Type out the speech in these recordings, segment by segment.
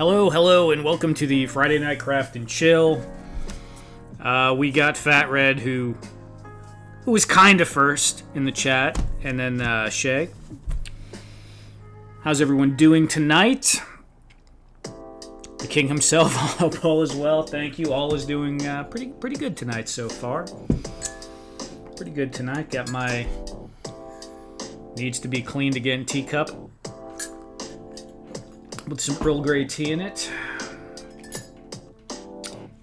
Hello, and welcome to the Friday Night Craft and Chill. We got Fat Red, who was kind of first in the chat, and then Shay. How's everyone doing tonight? The King himself, I hope all is well. Thank you. All is doing pretty good tonight so far. Pretty good tonight. Got my needs to be cleaned again teacup with some Earl Grey tea in it.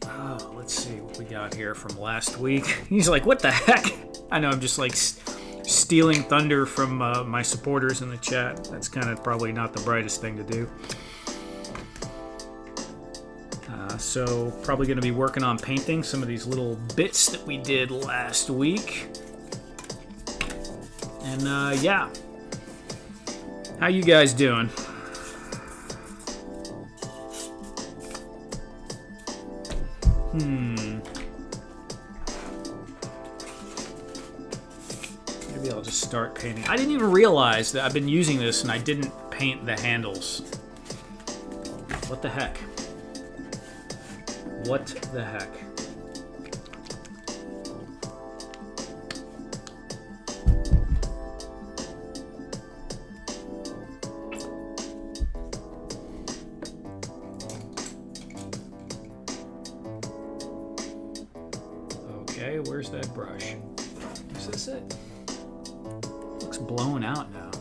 Oh, let's see what we got here from last week. He's like, what the heck? I know, I'm just like stealing thunder from my supporters in the chat. That's kind of probably not the brightest thing to do. So probably going to be working on painting some of these little bits that we did last week. And yeah, how you guys doing? Maybe I'll just start painting. I didn't even realize that I've been using this and I didn't paint the handles. What the heck? What the heck? Okay, where's that brush? Is this it? Looks blown out now.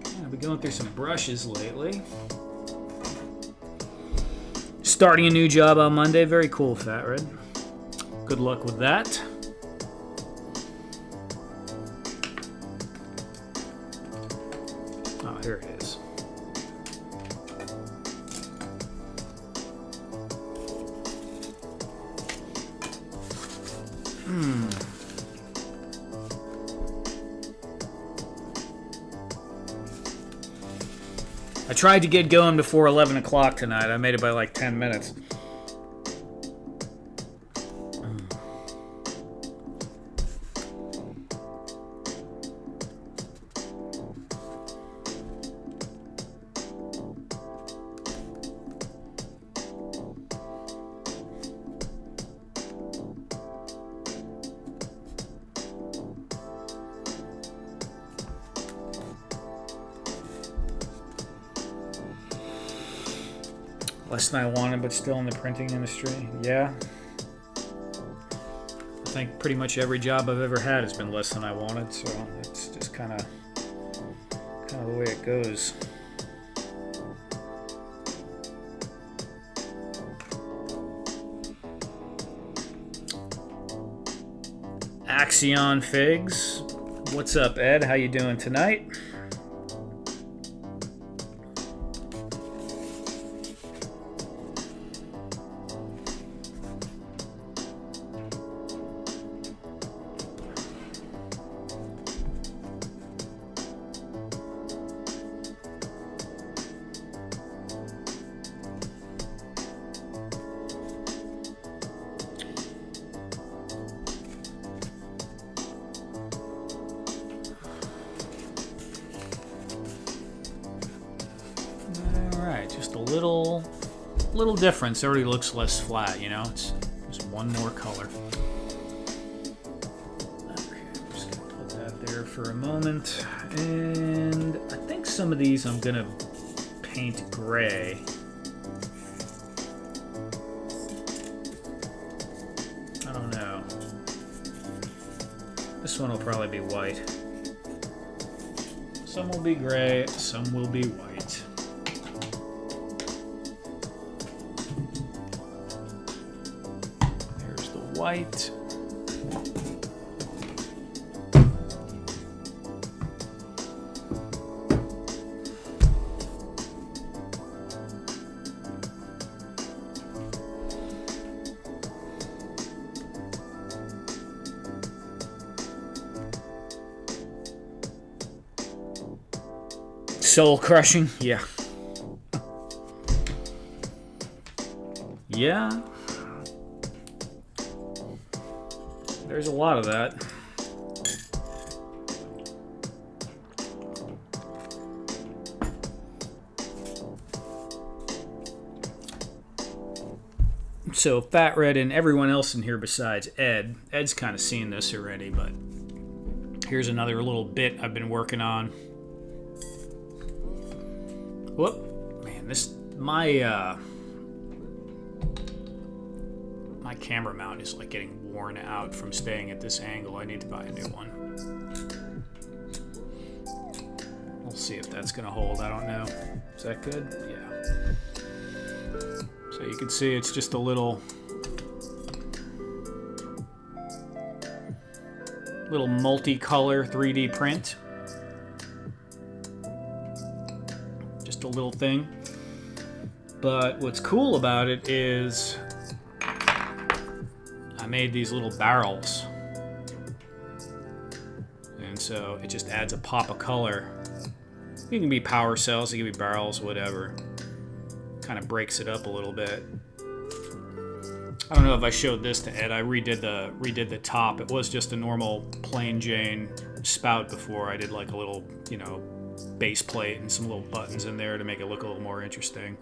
Yeah, I've been going through some brushes lately. Starting a new job on Monday. Very cool, Fat Red. Good luck with that. Oh, here it is. I tried to get going before 11 o'clock tonight. I made it by like 10 minutes. Less than I wanted, but still in the printing industry. Yeah. I think pretty much every job I've ever had has been less than I wanted, so it's just kind of the way it goes. Axion Figs. What's up, Ed? How you doing tonight? Little difference. It already looks less flat, you know. It's just one more color. Okay, I'm just gonna put that there for a moment, and I think some of these I'm gonna paint gray. I don't know. This one will probably be white. Some will be gray. Some will be white. White. Soul crushing, yeah. Yeah. There's a lot of that. So Fat Red and everyone else in here besides Ed. Ed's kind of seen this already, but here's another little bit I've been working on. Whoop, man, this my camera mount is like getting worn out from staying at this angle. I need to buy a new one. We'll see if that's gonna hold. I don't know. Is that good? Yeah. So you can see it's just a little multicolor 3D print. Just a little thing. But what's cool about it is I made these little barrels. And so it just adds a pop of color. It can be power cells, it can be barrels, whatever. Kind of breaks it up a little bit. I don't know if I showed this to Ed. I redid the top. It was just a normal plain Jane spout before. I did like a little, you know, base plate and some little buttons in there to make it look a little more interesting.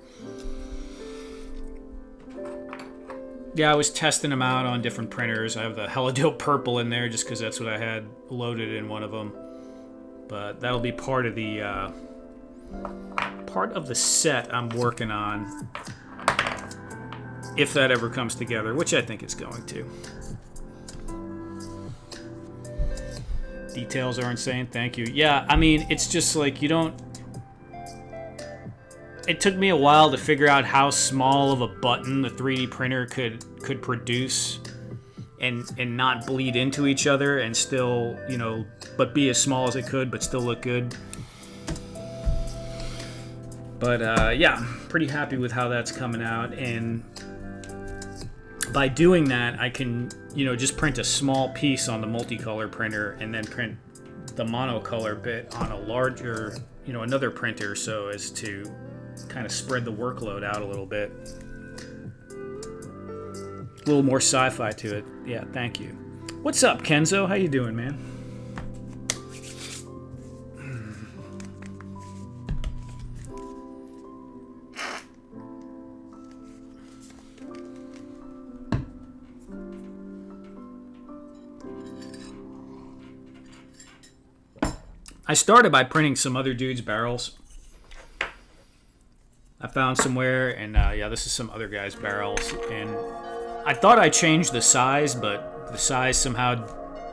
Yeah, I was testing them out on different printers. I have the Helladope purple in there just because that's what I had loaded in one of them. But that'll be part of the set I'm working on, if that ever comes together, which I think it's going to. Details are insane. Thank you. Yeah, I mean, it's just like you don't. It took me a while to figure out how small of a button the 3D printer could produce and not bleed into each other and still, you know, but be as small as it could but still look good. But yeah, pretty happy with how that's coming out, and by doing that I can, you know, just print a small piece on the multicolor printer and then print the monocolor bit on a larger, you know, another printer, so as to kind of spread the workload out a little bit. A little more sci-fi to it. Yeah, thank you. What's up, Kenzo? How you doing, man? I started by printing some other dude's barrels. I found somewhere, and yeah, this is some other guy's barrels, and I thought I changed the size, but the size somehow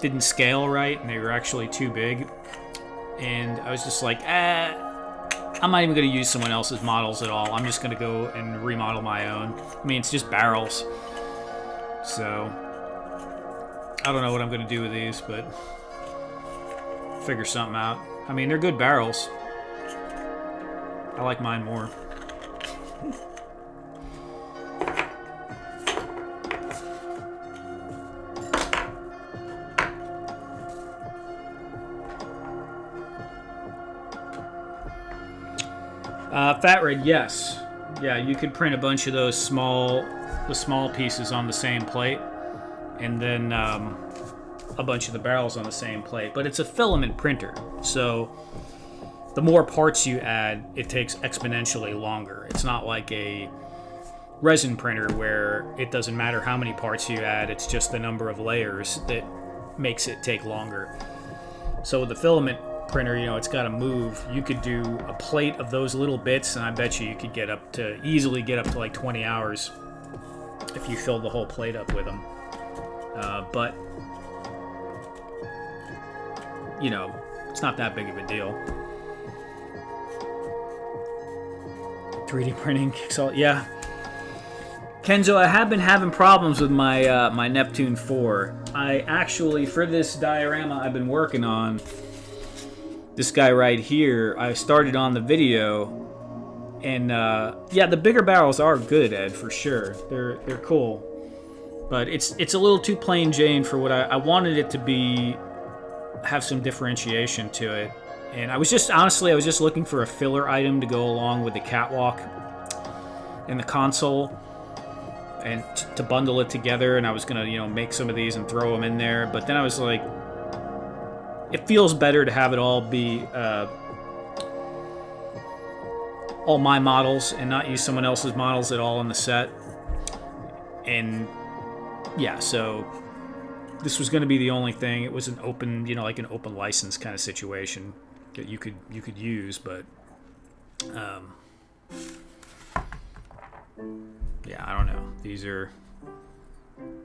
didn't scale right, and they were actually too big. And I was just like, I'm not even going to use someone else's models at all. I'm just going to go and remodel my own. I mean, it's just barrels. So, I don't know what I'm going to do with these, but figure something out. I mean, they're good barrels. I like mine more. Fat Red, yes. Yeah, you could print a bunch of those small pieces on the same plate, and then a bunch of the barrels on the same plate. But it's a filament printer, so the more parts you add, it takes exponentially longer. It's not like a resin printer where it doesn't matter how many parts you add, it's just the number of layers that makes it take longer. So with the filament printer, you know, it's got to move. You could do a plate of those little bits, and I bet you could easily get up to like 20 hours if you filled the whole plate up with them. But you know, it's not that big of a deal. 3D printing, yeah. Kenzo, I have been having problems with my my Neptune 4. I actually, for this diorama I've been working on, this guy right here, I started on the video, and yeah, the bigger barrels are good, Ed, for sure. They're cool, but it's a little too plain Jane for what I wanted it to be. Have some differentiation to it, and I was just looking for a filler item to go along with the catwalk and the console, and to bundle it together. And I was gonna, you know, make some of these and throw them in there, but then I was like, it feels better to have it all be all my models and not use someone else's models at all in the set. And yeah, so this was going to be the only thing. It was an open, like an open license kind of situation that you could use, but yeah, I don't know. These are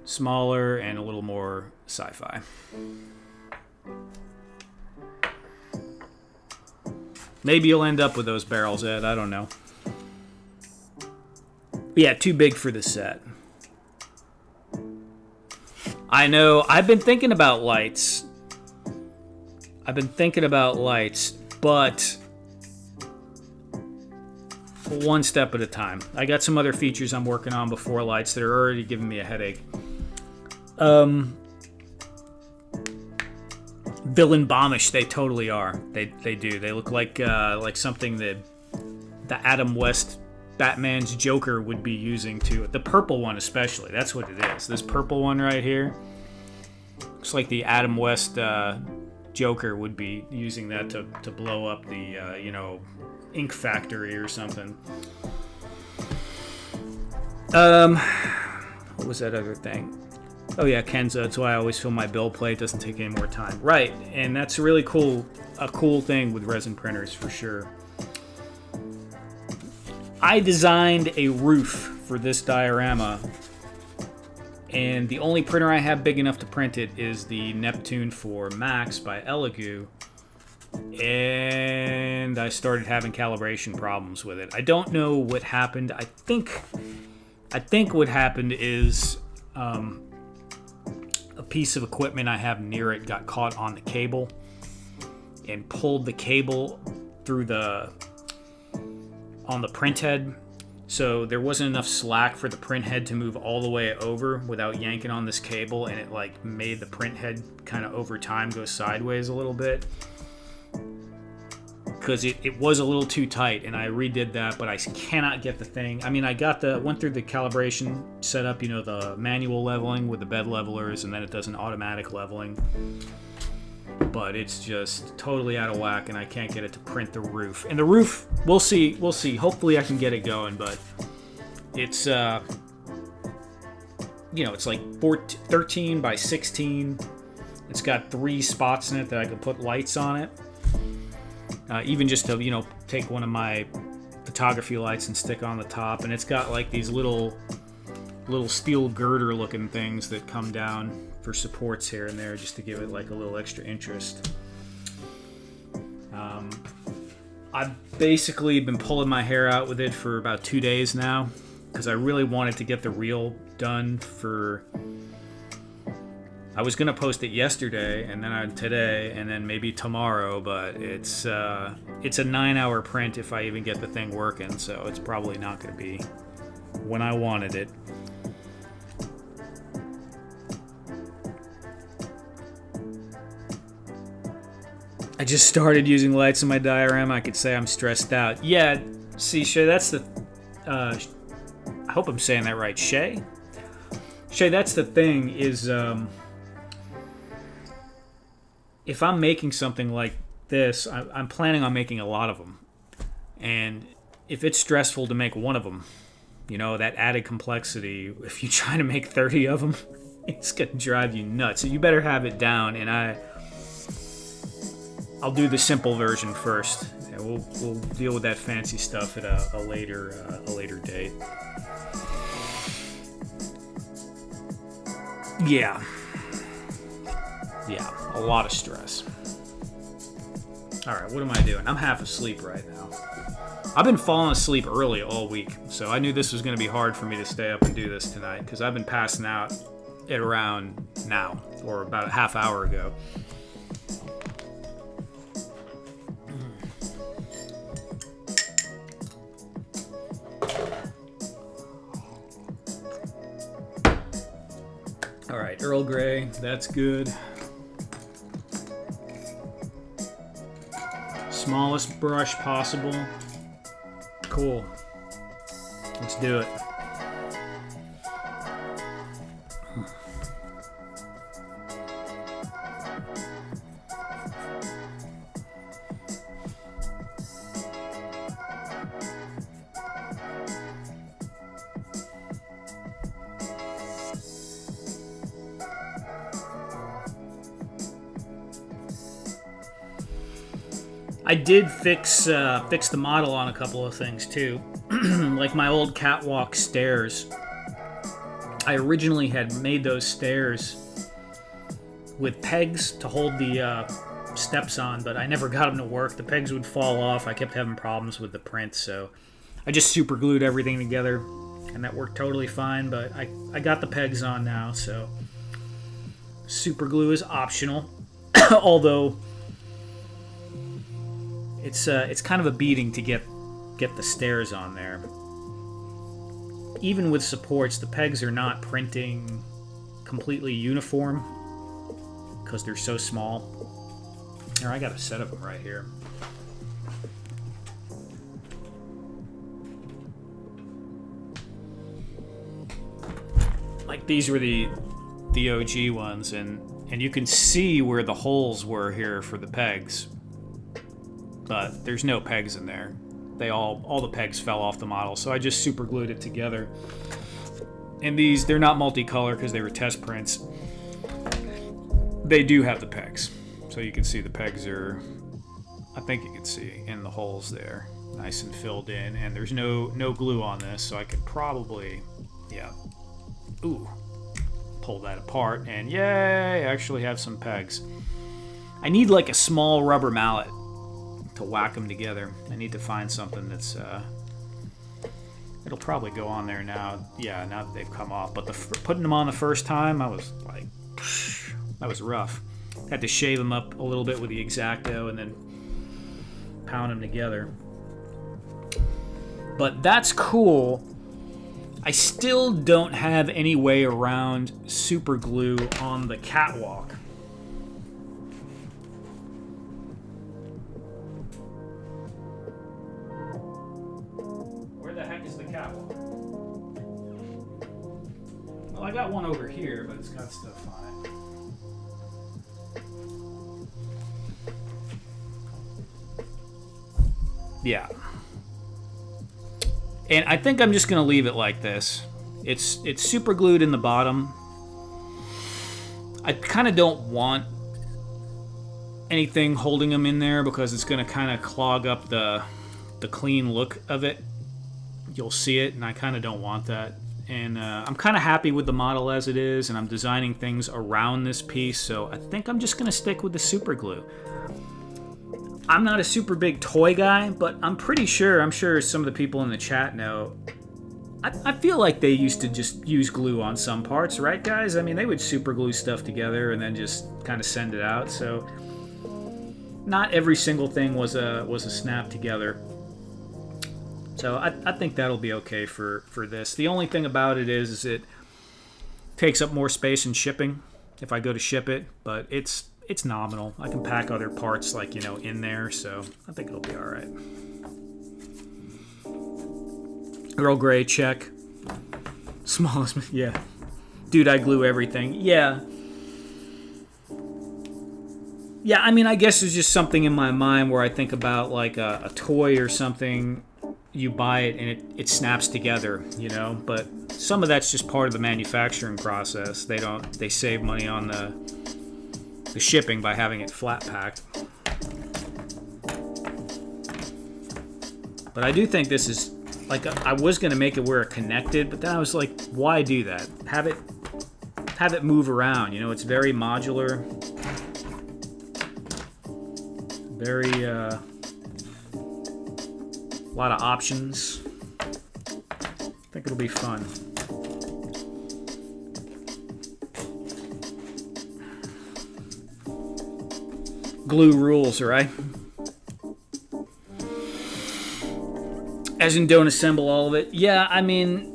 smaller and a little more sci-fi. Maybe you'll end up with those barrels, Ed. I don't know. Yeah, too big for the set. I know. I've been thinking about lights. But one step at a time. I got some other features I'm working on before lights that are already giving me a headache. Villain bombish, they totally are. They do. They look like something that the Adam West Batman's Joker would be using to the purple one especially. That's what it is. This purple one right here looks like the Adam West Joker would be using that to blow up the ink factory or something. What was that other thing? Oh yeah, Kenza. That's why I always fill my bill plate. It doesn't take any more time. Right, and that's really cool. A cool thing with resin printers for sure. I designed a roof for this diorama, and the only printer I have big enough to print it is the Neptune 4 Max by Elegoo, and I started having calibration problems with it. I don't know what happened. I think what happened is a piece of equipment I have near it got caught on the cable and pulled the cable through on the print head, so there wasn't enough slack for the print head to move all the way over without yanking on this cable, and it like made the print head kind of over time go sideways a little bit because it was a little too tight, and I redid that, but I cannot get the thing. I mean, I went through the calibration setup, the manual leveling with the bed levelers, and then it does an automatic leveling. But it's just totally out of whack, and I can't get it to print the roof. And the roof, we'll see. Hopefully I can get it going, but it's, it's like 13 by 16. It's got 3 spots in it that I can put lights on it. Even just to, take one of my photography lights and stick on the top. And it's got like these little steel girder looking things that come down for supports here and there just to give it like a little extra interest. I've basically been pulling my hair out with it for about 2 days now because I really wanted to get the reel done for... I was going to post it yesterday and then today and then maybe tomorrow, but it's a 9-hour print if I even get the thing working, so it's probably not going to be when I wanted it. I just started using lights in my diorama. I could say I'm stressed out. Yeah, see, Shay, that's the... I hope I'm saying that right. Shay? Shay, that's the thing is... if I'm making something like this, I'm planning on making a lot of them. And if it's stressful to make one of them, that added complexity, if you try to make 30 of them, it's going to drive you nuts. So you better have it down, and I'll do the simple version first, and we'll deal with that fancy stuff at a later date. Yeah, a lot of stress. All right, what am I doing? I'm half asleep right now. I've been falling asleep early all week, so I knew this was going to be hard for me to stay up and do this tonight because I've been passing out at around now, or about a half hour ago. All right, Earl Grey, that's good. Smallest brush possible. Cool. Let's do it. I did fix the model on a couple of things too, like my old catwalk stairs. I originally had made those stairs with pegs to hold the steps on, but I never got them to work. The pegs would fall off. I kept having problems with the print, so I just super glued everything together, and that worked totally fine. But I got the pegs on now, so super glue is optional. Although it's kind of a beating to get the stairs on there. Even with supports, the pegs are not printing completely uniform because they're so small. Here, I got a set of them right here. Like these were the OG ones, and you can see where the holes were here for the pegs, but there's no pegs in there. All the pegs fell off the model, so I just super glued it together. And these, they're not multicolor because they were test prints. They do have the pegs, so you can see the pegs are, I think you can see in the holes there, nice and filled in. And there's no glue on this, so I could probably, yeah, pull that apart, and yay, I actually have some pegs. I need like a small rubber mallet to whack them together. I need to find something that's it'll probably go on there now. Yeah, now that they've come off. But putting them on the first time, I was like, that was rough. Had to shave them up a little bit with the X-Acto and then pound them together. But that's cool. I still don't have any way around super glue on the catwalk. Where the heck is the catwalk? Well, I got one over here, but it's got stuff on it. Yeah. And I think I'm just going to leave it like this. It's super glued in the bottom. I kind of don't want anything holding them in there because it's going to kind of clog up the clean look of it. You'll see it, and I kind of don't want that. And I'm kind of happy with the model as it is, and I'm designing things around this piece, so I think I'm just going to stick with the super glue. I'm not a super big toy guy, but I'm sure some of the people in the chat know. I feel like they used to just use glue on some parts, right, guys? I mean, they would super glue stuff together and then just kind of send it out. So not every single thing was a snap together. So I think that'll be okay for this. The only thing about it is it takes up more space in shipping if I go to ship it, but it's nominal. I can pack other parts in there, so I think it'll be all right. Earl Grey, check. Smallest, yeah. Dude, I glue everything. Yeah. Yeah, I mean, I guess there's just something in my mind where I think about like a toy or something. You buy it and it snaps together, But some of that's just part of the manufacturing process. They save money on the shipping by having it flat packed. But I do think this is I was gonna make it where it connected, but then I was like, why do that? Have it move around. It's very modular, very a lot of options. I think it'll be fun. Glue rules, right? As in, don't assemble all of it. Yeah, I mean,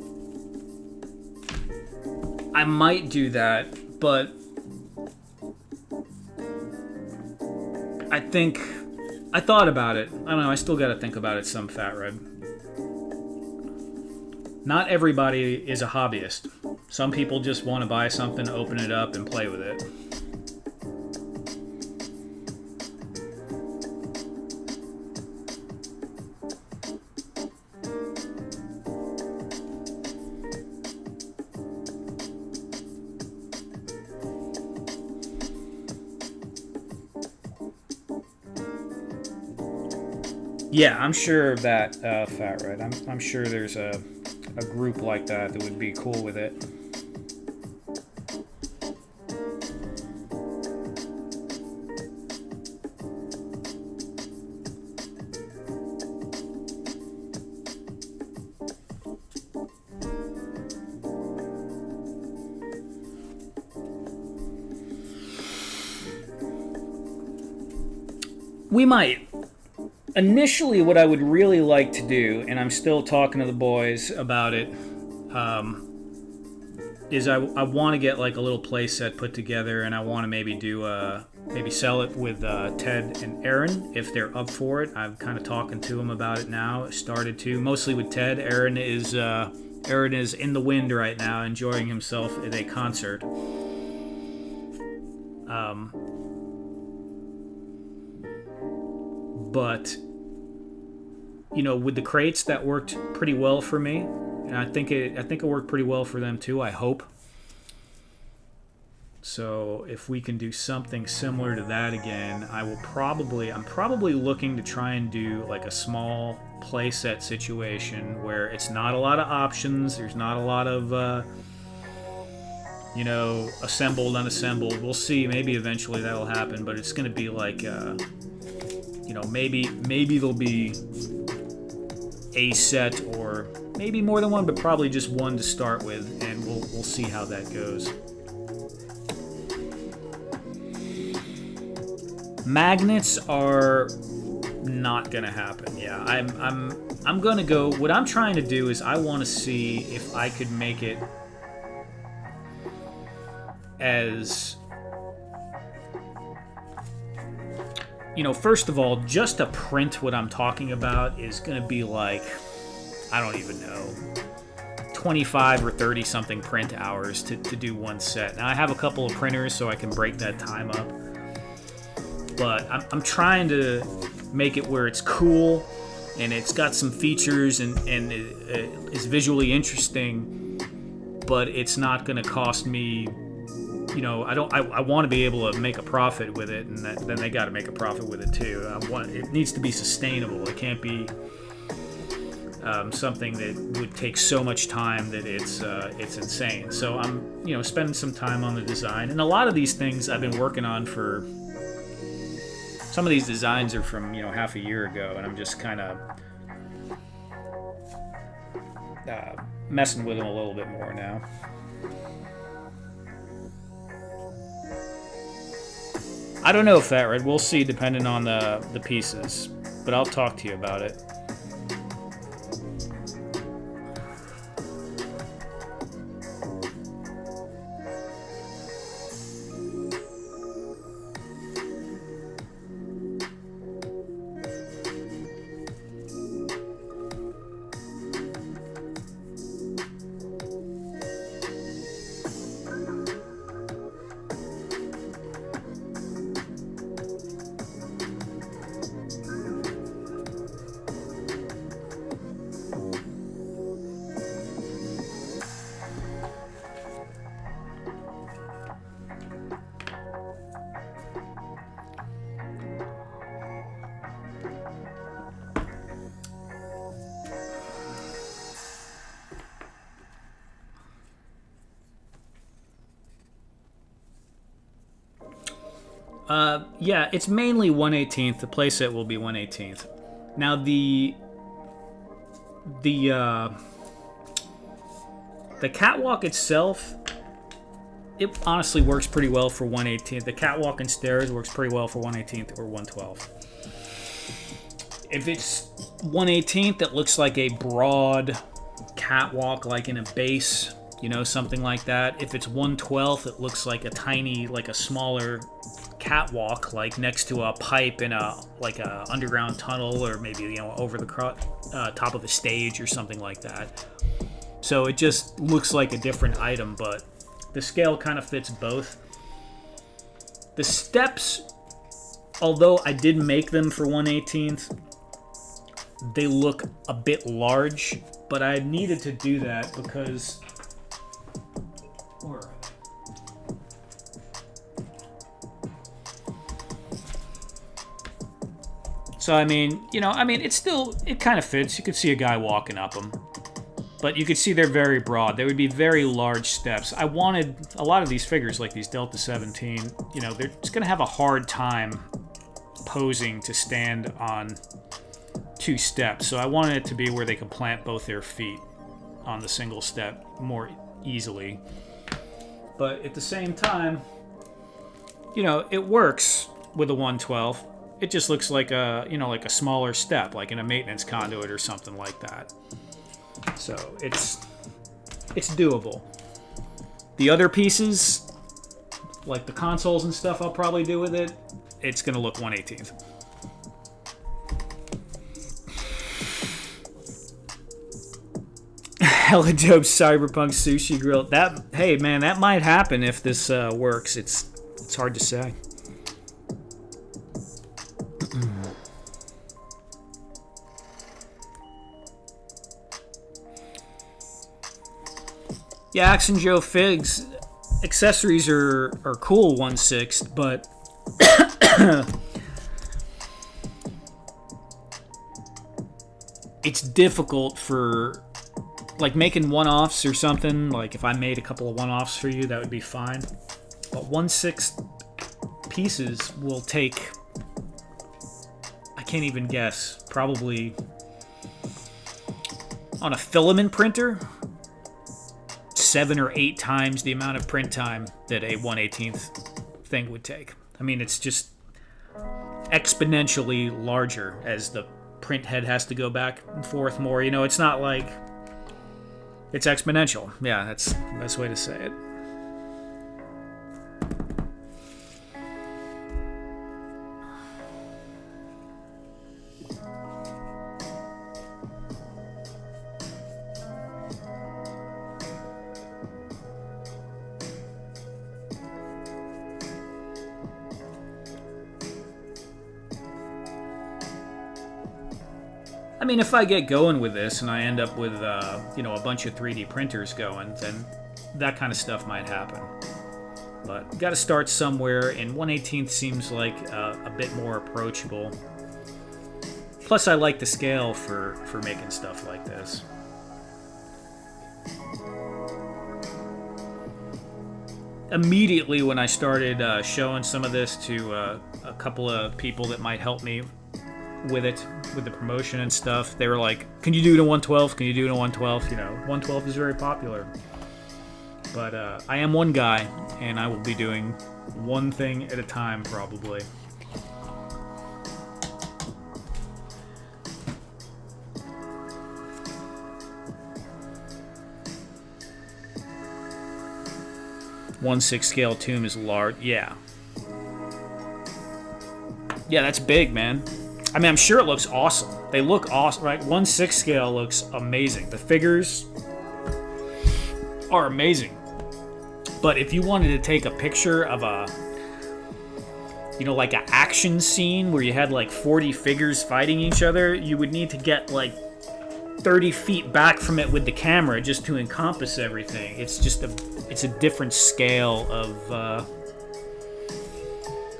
I might do that, but I thought about it. I don't know, I still gotta think about it some, Fat Red. Not everybody is a hobbyist. Some people just want to buy something, open it up, and play with it. Yeah, I'm sure of that, Fat Red. I'm sure there's a group like that that would be cool with it. We might. Initially, what I would really like to do, and I'm still talking to the boys about it, is I want to get like a little play set put together, and I want to maybe do maybe sell it with Ted and Aaron if they're up for it. I'm kind of talking to them about it now. Started to mostly with Ted. Aaron is in the wind right now, enjoying himself at a concert. But you know, with the crates, that worked pretty well for me, and I think it worked pretty well for them too. I hope. So if we can do something similar to that again, I'm probably looking to try and do like a small playset situation where it's not a lot of options. There's not a lot of you know, assembled, unassembled. We'll see. Maybe eventually that'll happen, but it's going to be like you know, maybe there'll be a set or maybe more than one, but probably just one to start with, and we'll see how that goes. Magnets are not gonna happen. Yeah, I'm gonna go. What I'm trying to do is I want to see if I could make it as, you know, first of all, just to print what I'm talking about is going to be like, I don't even know, 25 or 30 something print hours to do one set. Now, I have a couple of printers so I can break that time up. But I'm trying to make it where it's cool and it's got some features and it is visually interesting, but it's not going to cost me. You know, I want to be able to make a profit with it, and then they got to make a profit with it too. It needs to be sustainable. It can't be something that would take so much time that it's insane. So I'm, you know, spending some time on the design, and a lot of these things I've been working on for. Some of these designs are from, you know, half a year ago, and I'm just kind of messing with them a little bit more now. I don't know, Fat Red. We'll see, depending on the pieces. But I'll talk to you about it. Yeah, it's mainly 1/18th. The playset will be 1/18th. Now the catwalk itself, it honestly works pretty well for 1/18th. The catwalk and stairs works pretty well for 1/18th or 1/12th. If it's 1/18th, it looks like a broad catwalk, like in a base, you know, something like that. If it's 1/12th, it looks like a tiny, like a smaller catwalk, like next to a pipe in a underground tunnel, or maybe, you know, over the top of a stage or something like that. So it just looks like a different item, but the scale kind of fits both. The steps, although I did make them for 1/18th, they look a bit large, but I needed to do that because So, I mean, you know, I mean, it kind of fits. You could see a guy walking up them. But you could see they're very broad. They would be very large steps. I wanted a lot of these figures, like these Delta 17, you know, they're just going to have a hard time posing to stand on 2 steps. So I wanted it to be where they could plant both their feet on the single step more easily. But at the same time, you know, it works with a 112. It just looks like a, you know, like a smaller step, like in a maintenance conduit or something like that. So it's doable. The other pieces, like the consoles and stuff I'll probably do with it, it's going to look 1/18. Helladope Cyberpunk Sushi Grill. That, hey man, that might happen if this works. It's hard to say. Yeah, Action Joe Figs accessories are cool 1/6, but it's difficult for like making one-offs or something. Like if I made a couple of one-offs for you, that would be fine. But 1/6 pieces will take, I can't even guess, probably on a filament printer, 7 or 8 times the amount of print time that a 1/18 thing would take. I mean, it's just exponentially larger as the print head has to go back and forth more. You know, it's not like... It's exponential. Yeah, that's the best way to say it. I mean, if I get going with this and I end up with, you know, a bunch of 3D printers going, then that kind of stuff might happen. But got to start somewhere, and 1/18 seems like a bit more approachable. Plus, I like the scale for making stuff like this. Immediately when I started showing some of this to a couple of people that might help me with it, with the promotion and stuff, they were like, can you do it in 1/12? Can you do it in 1/12? You know, 1/12 is very popular. But I am one guy, and I will be doing one thing at a time, probably. .1/6 scale tomb is large. Yeah. Yeah, that's big, man. I mean, I'm sure it looks awesome. They look awesome, right? 1/6 scale looks amazing. The figures are amazing. But if you wanted to take a picture of a, you know, like an action scene where you had like 40 figures fighting each other, you would need to get like 30 feet back from it with the camera just to encompass everything. It's just it's a different scale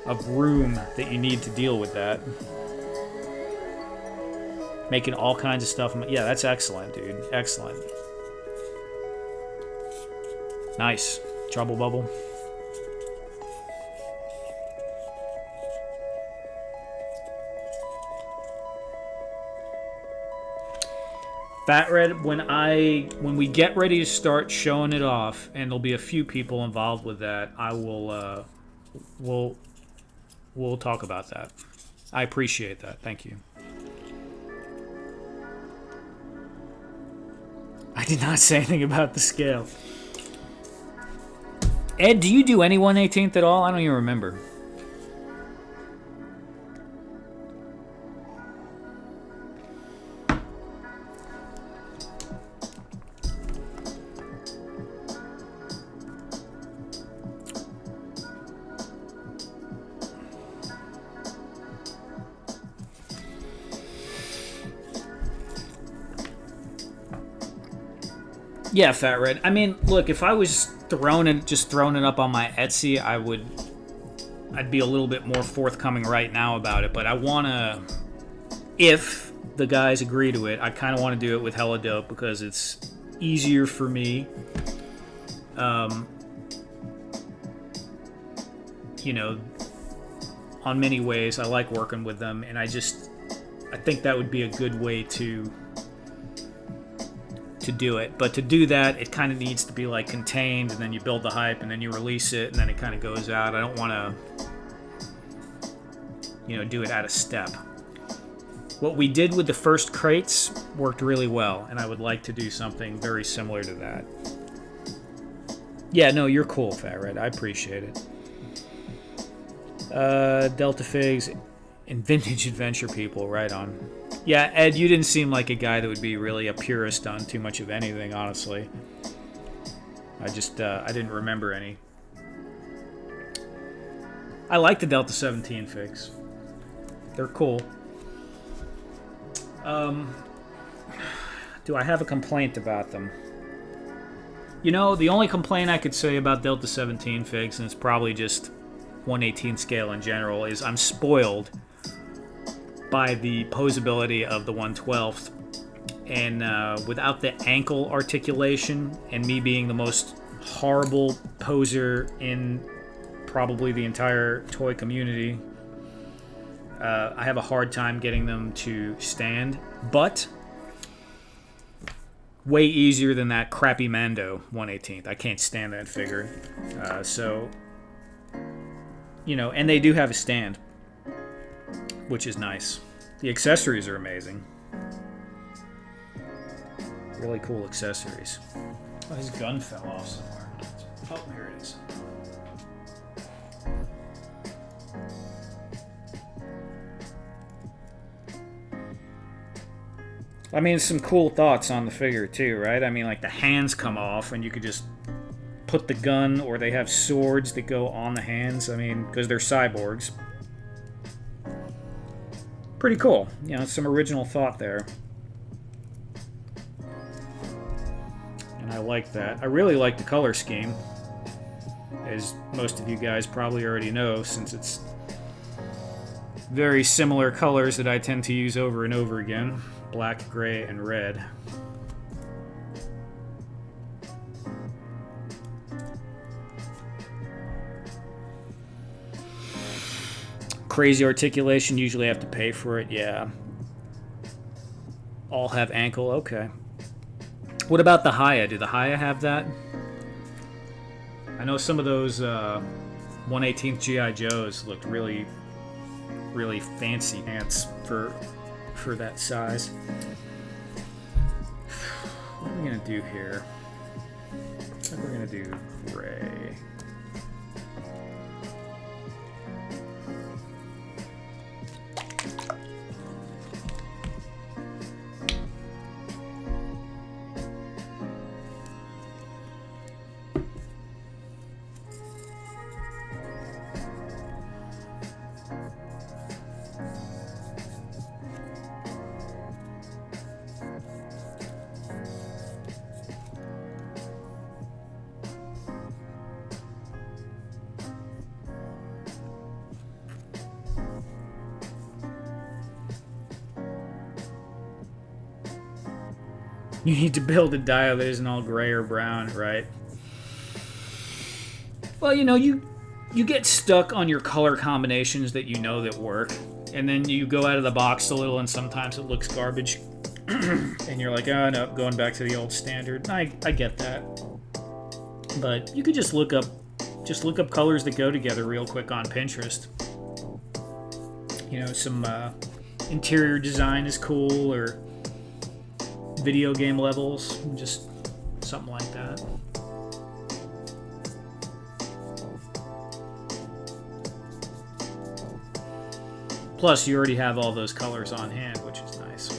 of room that you need to deal with that. Making all kinds of stuff. Yeah, that's excellent, dude. Excellent. Nice. Trouble bubble. Fat Red, when we get ready to start showing it off, and there'll be a few people involved with that, I will we'll talk about that. I appreciate that. Thank you. I did not say anything about the scale. Ed, do you do any 1/18 at all? I don't even remember. Yeah, Fat Red. I mean, look, if I was throwing it up on my Etsy, I'd be a little bit more forthcoming right now about it, but I want to if the guys agree to it, I kind of want to do it with Helladope because it's easier for me. You know, on many ways, I like working with them, and I think that would be a good way to do it. But to do that, it kind of needs to be like contained, and then you build the hype, and then you release it, and then it kind of goes out. I don't want to, you know, do it out of step. What we did with the first crates worked really well, and I would like to do something very similar to that. Yeah, no, you're cool, Fat Red. I appreciate it. Delta Figs and Vintage Adventure people, right on. Yeah, Ed, you didn't seem like a guy that would be really a purist on too much of anything, honestly. I didn't remember any. I like the Delta 17 figs. They're cool. Do I have a complaint about them? You know, the only complaint I could say about Delta 17 figs, and it's probably just 1/18 scale in general, is I'm spoiled by the posability of the 1/12th, and without the ankle articulation, and me being the most horrible poser in probably the entire toy community, I have a hard time getting them to stand, but way easier than that crappy Mando 1/18th. I can't stand that figure. So, you know, and they do have a stand, which is nice. The accessories are amazing. Really cool accessories. Oh, his gun fell off somewhere. Oh, here it is. I mean, some cool thoughts on the figure too, right? I mean, like the hands come off and you could just put the gun, or they have swords that go on the hands. I mean, because they're cyborgs. Pretty cool. You know, some original thought there. And I like that. I really like the color scheme, as most of you guys probably already know, since it's very similar colors that I tend to use over and over again. Black, gray, and red. Crazy articulation, usually have to pay for it, yeah. All have ankle, okay. What about the Haya? Do the Haya have that? I know some of those 1/18th G.I. Joes looked really, really fancy pants for that size. What are we gonna do here? I think we're gonna do gray. You need to build a dial that isn't all gray or brown, right? Well, you know, you get stuck on your color combinations that you know that work, and then you go out of the box a little, and sometimes it looks garbage, and you're like, oh no, going back to the old standard. I get that, but you could just look up colors that go together real quick on Pinterest. You know, some interior design is cool, or video game levels, just something like that. Plus, you already have all those colors on hand, which is nice.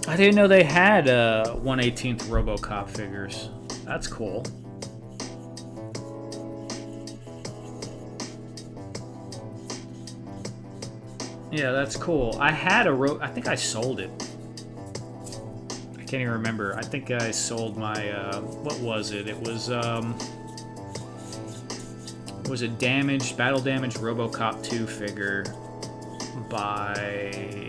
I didn't know they had 1/18th RoboCop figures. That's cool. Yeah, that's cool. I had I think I sold it. I can't even remember. I think I sold my what was it? It was a battle damaged RoboCop 2 figure by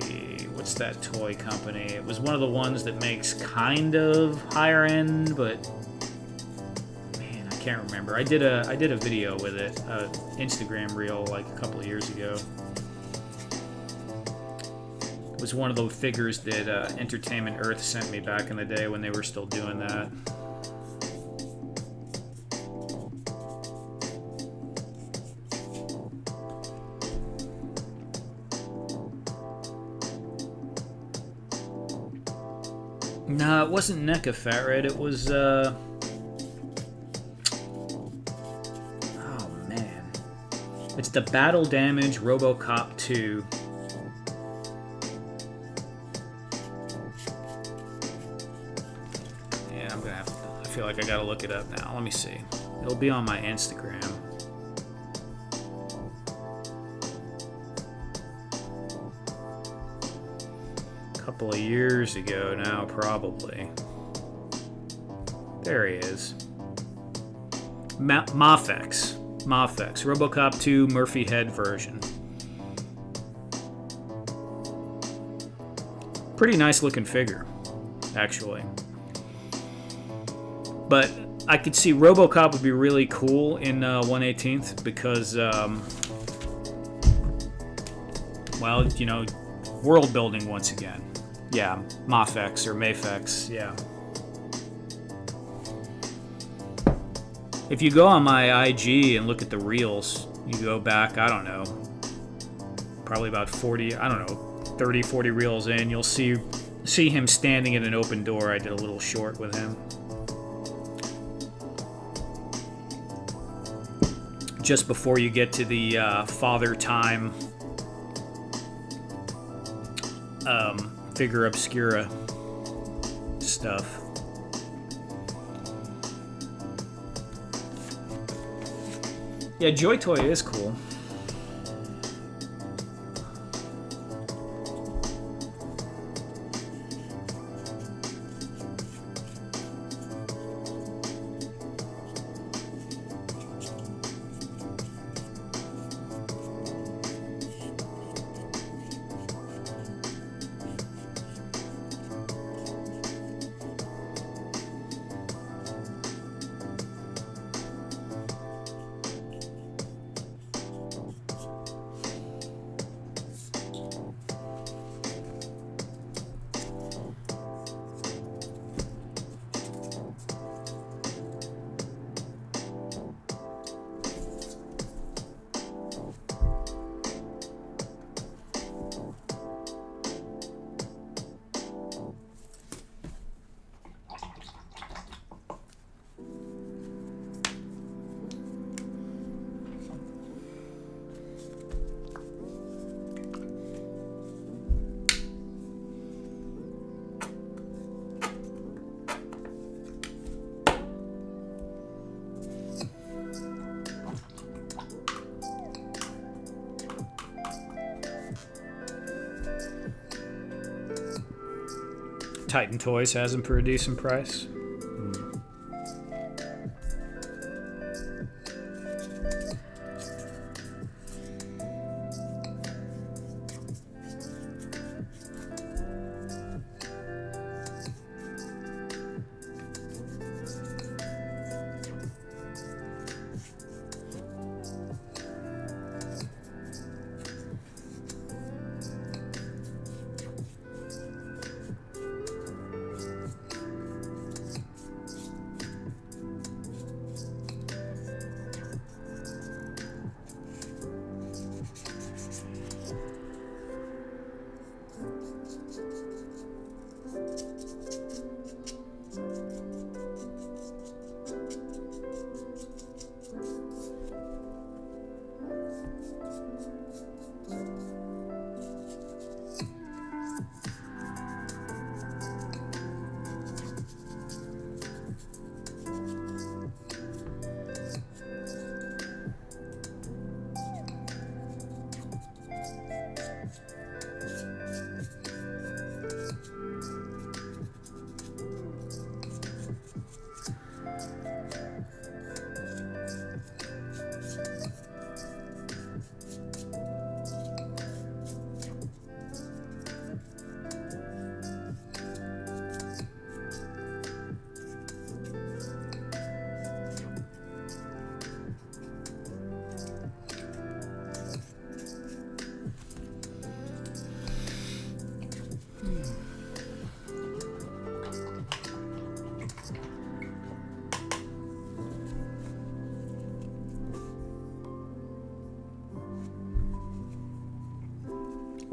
what's that toy company? It was one of the ones that makes kind of higher end, but man, I can't remember. I did a video with it, Instagram reel like a couple of years ago. It was one of the figures that Entertainment Earth sent me back in the day when they were still doing that. No, it wasn't NECA Fat Red. It was, oh, man. It's the Battle Damage RoboCop 2. Yeah, I'm gonna have to... I feel like I gotta look it up now. Let me see. It'll be on my Instagram. Couple of years ago now, probably. There he is. Mafex, RoboCop 2 Murphy Head version. Pretty nice looking figure, actually. But I could see RoboCop would be really cool in 1/18th because, well, you know, world building once again. Yeah, Mafex or Mafex, yeah. If you go on my IG and look at the reels, you go back, I don't know, probably about 40, I don't know, 30, 40 reels in, you'll see him standing at an open door. I did a little short with him. Just before you get to the Father Time figure obscura stuff. Yeah, Joy Toy is cool. Titan Toys has them for a decent price.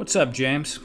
What's up, James?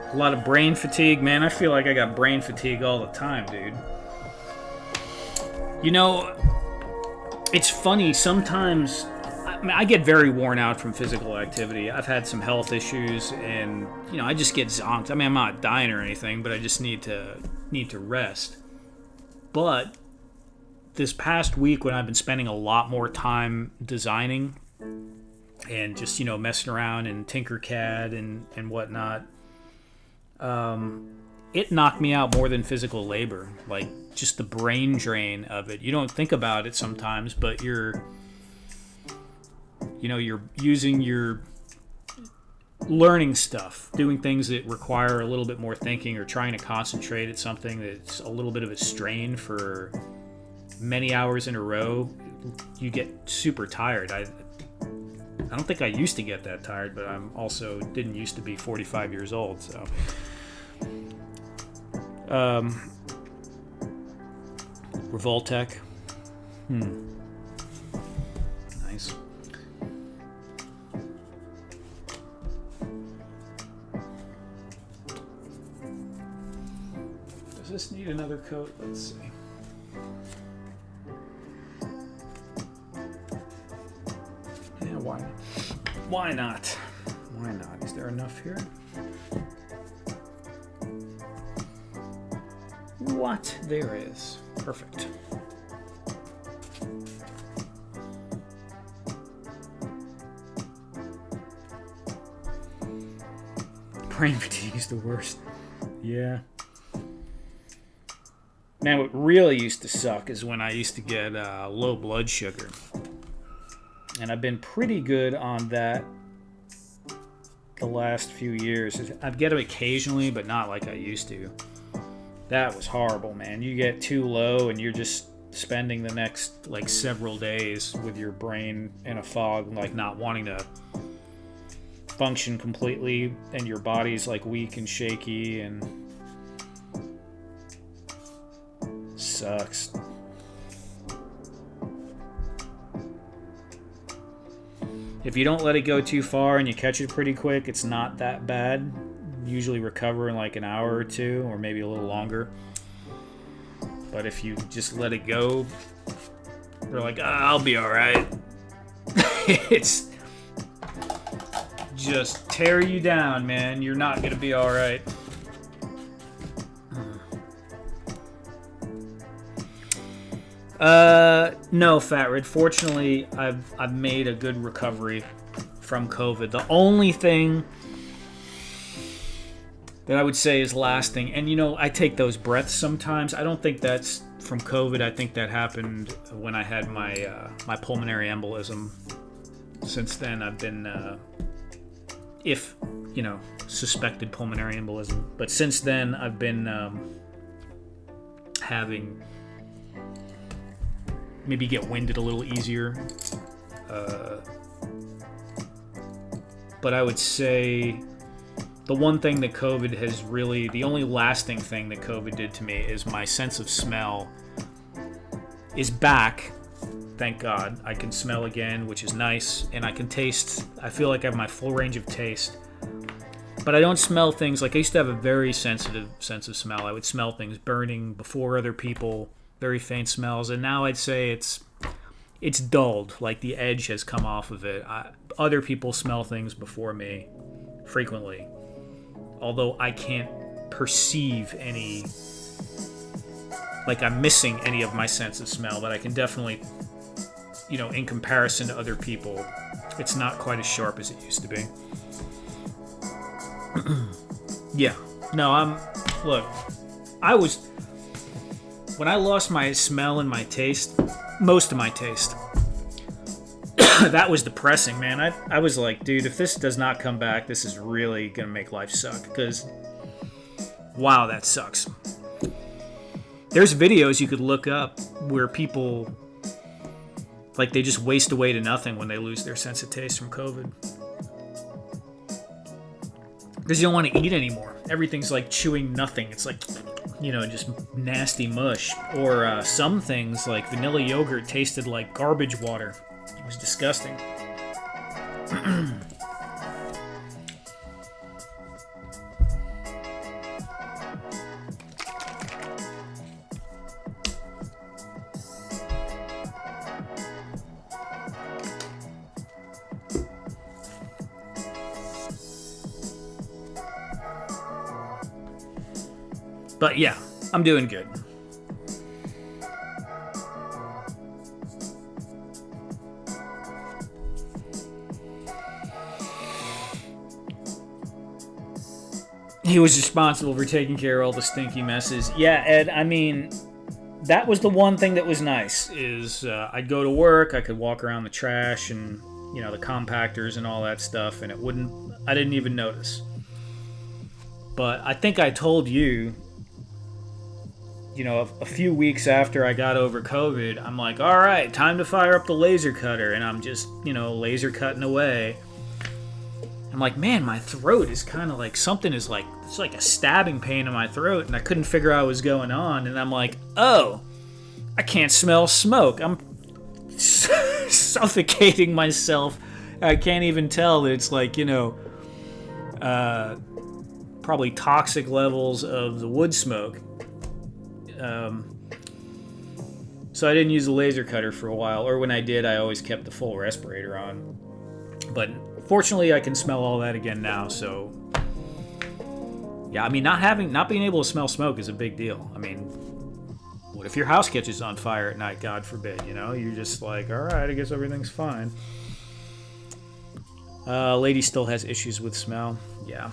A lot of brain fatigue, man. I feel like I got brain fatigue all the time, dude. You know, it's funny, sometimes I get very worn out from physical activity. I've had some health issues, and you know, I just get zonked. I mean, I'm not dying or anything, but I just need to rest. But this past week, when I've been spending a lot more time designing and just, you know, messing around in Tinkercad and whatnot, it knocked me out more than physical labor. Like, just the brain drain of it. You don't think about it sometimes, but you're using your learning stuff, doing things that require a little bit more thinking, or trying to concentrate at something that's a little bit of a strain for many hours in a row. You get super tired. I don't think I used to get that tired, but I'm also didn't used to be 45 years old, so Revoltech. Nice. Does this need another coat? Let's see. Yeah, why not? Why not? Why not? Is there enough here? What? There is. Perfect. Brain fatigue is the worst. Yeah. Man, what really used to suck is when I used to get low blood sugar. And I've been pretty good on that the last few years. I'd get them occasionally, but not like I used to. That was horrible, man. You get too low and you're just spending the next like several days with your brain in a fog, like not wanting to function completely, and your body's like weak and shaky and sucks. If you don't let it go too far and you catch it pretty quick, it's not that bad. Usually recover in like an hour or two, or maybe a little longer. But if you just let it go They're like, I'll be all right. It's just tear you down, man. You're not gonna be all right. No, Fat Red. Fortunately, I've made a good recovery from COVID. The only thing that I would say is lasting, and you know, I take those breaths sometimes. I don't think that's from COVID. I think that happened when I had my my pulmonary embolism. Since then, I've been, suspected pulmonary embolism. But since then, I've been having maybe get winded a little easier. But I would say the one thing that COVID has really, the only lasting thing that COVID did to me is my sense of smell is back. Thank God. I can smell again, which is nice, and I can taste. I feel like I have my full range of taste. But I don't smell things like I used to have a very sensitive sense of smell. I would smell things burning before other people, very faint smells, and now I'd say it's dulled, like the edge has come off of it. Other people smell things before me frequently, although I can't perceive any, like I'm missing any of my sense of smell, but I can definitely, in comparison to other people, it's not quite as sharp as it used to be. Yeah. No, when I lost my smell and my taste, most of my taste, that was depressing, man. I was like, dude, if this does not come back, this is really going to make life suck, because, wow, that sucks. There's videos you could look up where people, like, they just waste away to nothing when they lose their sense of taste from COVID. Because you don't want to eat anymore. Everything's like chewing nothing. It's like, just nasty mush. Or some things like vanilla yogurt tasted like garbage water. It was disgusting. But yeah, I'm doing good. He was responsible for taking care of all the stinky messes. Yeah, Ed, I mean, that was the one thing that was nice, is I'd go to work, I could walk around the trash and, the compactors and all that stuff, and I didn't even notice. But I think I told you, a few weeks after I got over COVID, I'm like, all right, time to fire up the laser cutter. And I'm just, laser cutting away. I'm like, man, my throat is kind of like, something is like, it's like a stabbing pain in my throat. And I couldn't figure out what was going on. And I'm like, oh, I can't smell smoke. I'm suffocating myself. I can't even tell that it's like, probably toxic levels of the wood smoke. So I didn't use the laser cutter for a while, or when I did, I always kept the full respirator on. But fortunately, I can smell all that again now. So yeah, I mean, not being able to smell smoke is a big deal. I mean, what if your house catches on fire at night? God forbid, you're just like, all right, I guess everything's fine. Lady still has issues with smell. Yeah.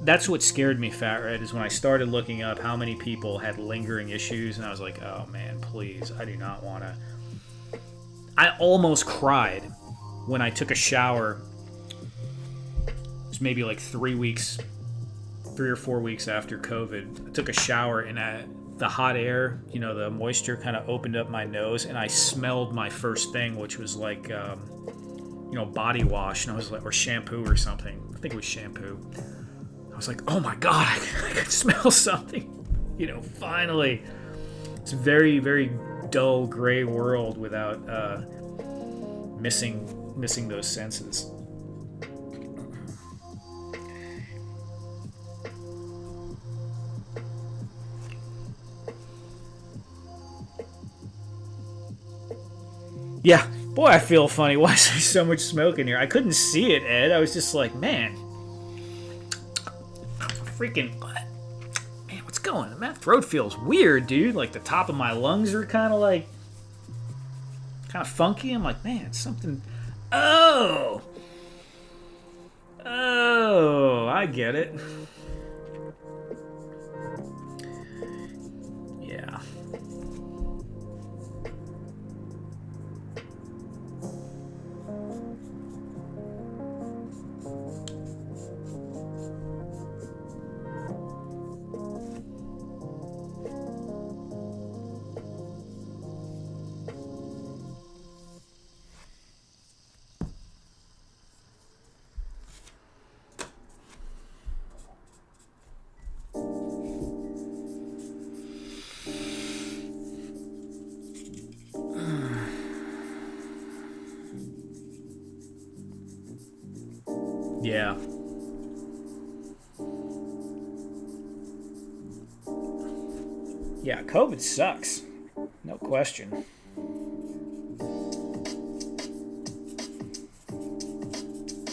That's what scared me, Fat Red, is when I started looking up how many people had lingering issues, and I was like, oh man, please, I do not want to. I almost cried when I took a shower. It was maybe like 3 or 4 weeks after COVID. I took a shower, and the hot air, the moisture kind of opened up my nose, and I smelled my first thing, which was like, body wash, and I was like, or shampoo or something. I think it was shampoo. I was like, oh my God, I could smell something. Finally. It's a very, very dull, gray world without missing those senses. Yeah, boy, I feel funny. Why is there so much smoke in here? I couldn't see it, Ed. I was just like, man, freaking, man, what's going on? My throat feels weird, dude. Like the top of my lungs are kind of funky. I'm like, man, something. Oh, I get it. Yeah. Yeah. Yeah, COVID sucks. No question.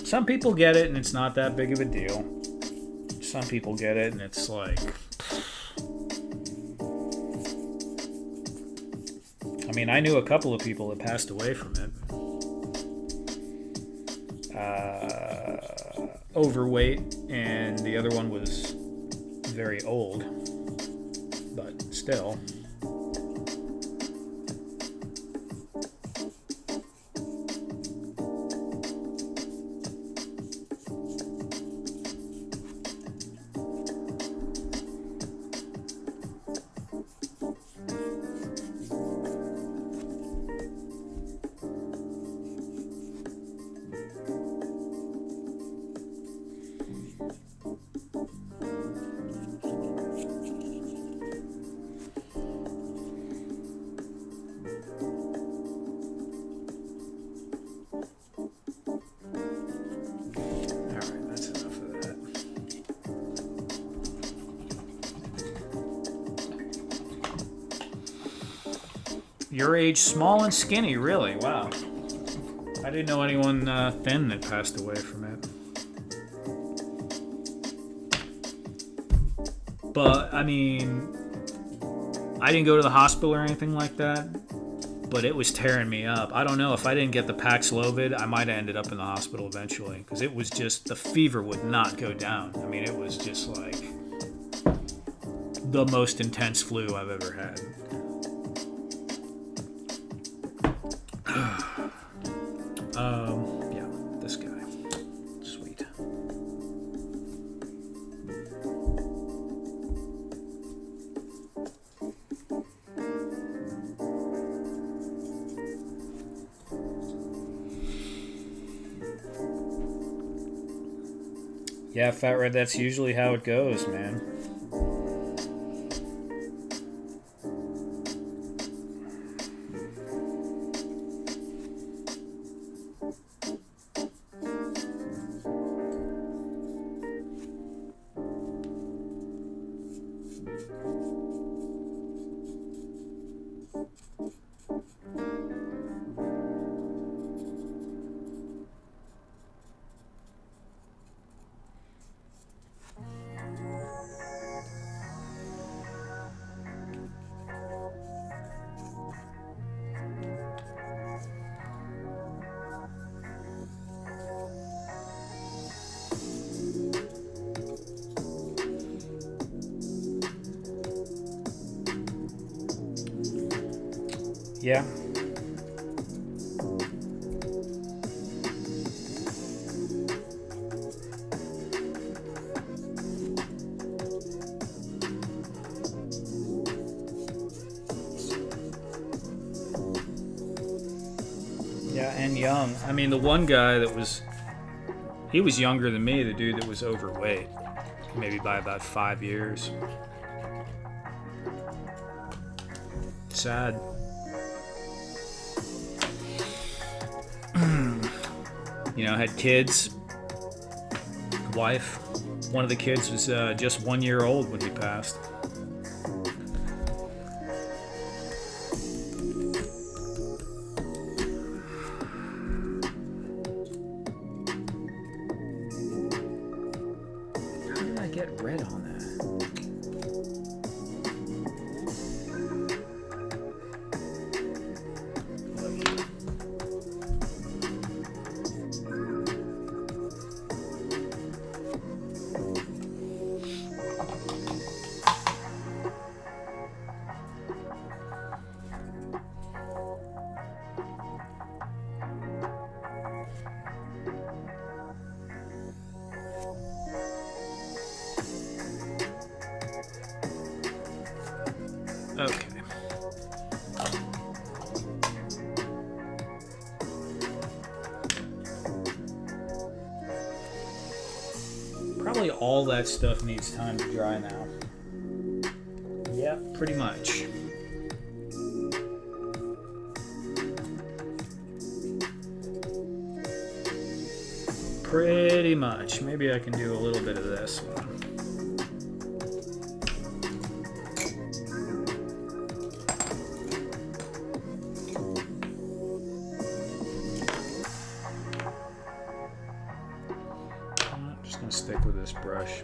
Some people get it and it's not that big of a deal. Some people get it and it's like... I mean, I knew a couple of people that passed away from it. Overweight, and the other one was very old, but still. Your age, small and skinny, really? Wow. I didn't know anyone thin that passed away from it. But, I mean, I didn't go to the hospital or anything like that, but it was tearing me up. I don't know, if I didn't get the Paxlovid, I might have ended up in the hospital eventually, because it was just, the fever would not go down. I mean, it was just like the most intense flu I've ever had. Yeah, this guy. Sweet. Yeah, Fat Red, that's usually how it goes, man. Yeah. Yeah, and young. I mean, the one guy that was... He was younger than me, the dude that was overweight. Maybe by about 5 years. Sad. You know, had kids, wife. One of the kids was just 1 year old when he passed. get red on that? Okay. Probably all that stuff needs time to dry now. Yeah, pretty much. Pretty much. Maybe I can do a little bit of this one. Stick with this brush.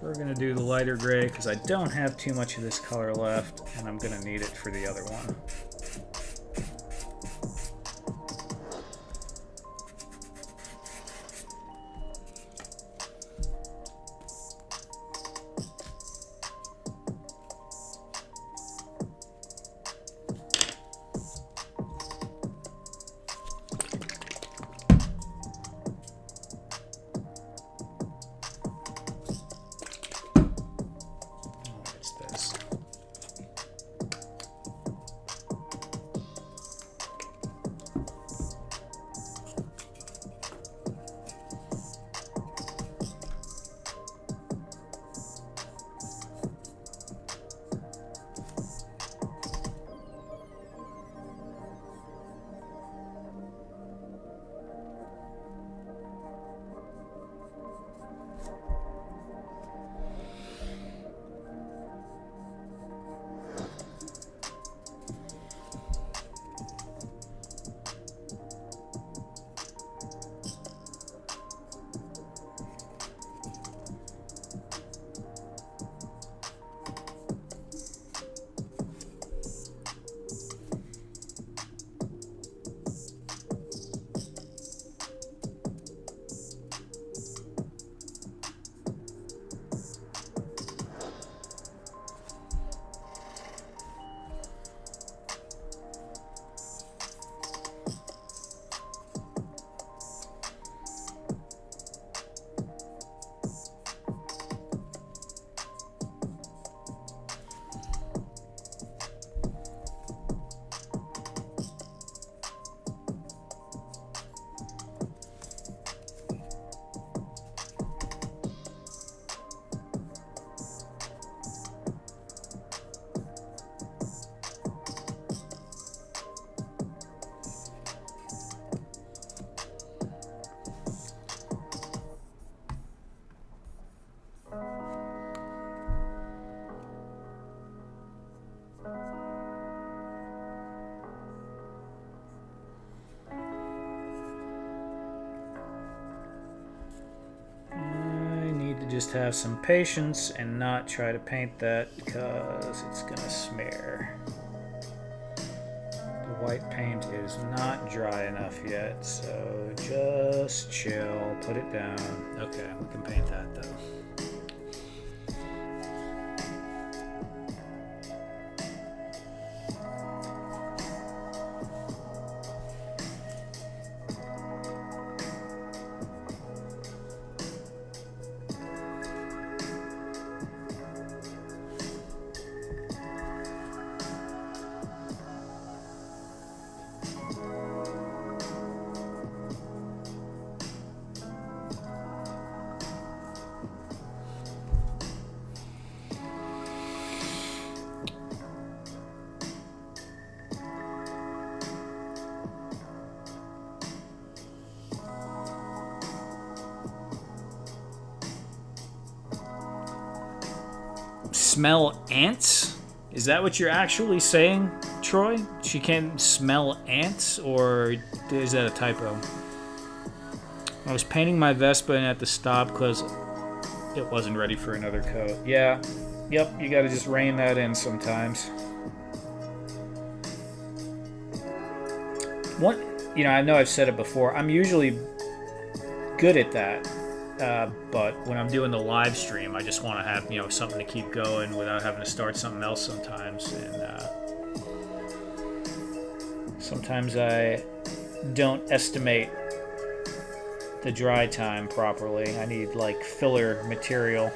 We're going to do the lighter gray because I don't have too much of this color left, and I'm going to need it for the other one. Just have some patience and not try to paint that because it's gonna smear. The white paint is not dry enough yet, so just chill, put it down. Okay, we can paint that though. smell ants? Is that what you're actually saying, Troy? She can smell ants, or is that a typo? I was painting my Vespa and had to stop because it wasn't ready for another coat. Yeah, yep, you gotta just rein that in sometimes. I know I've said it before, I'm usually good at that. But when I'm doing the live stream, I just want to have something to keep going without having to start something else sometimes. And sometimes I don't estimate the dry time properly. I need like filler material.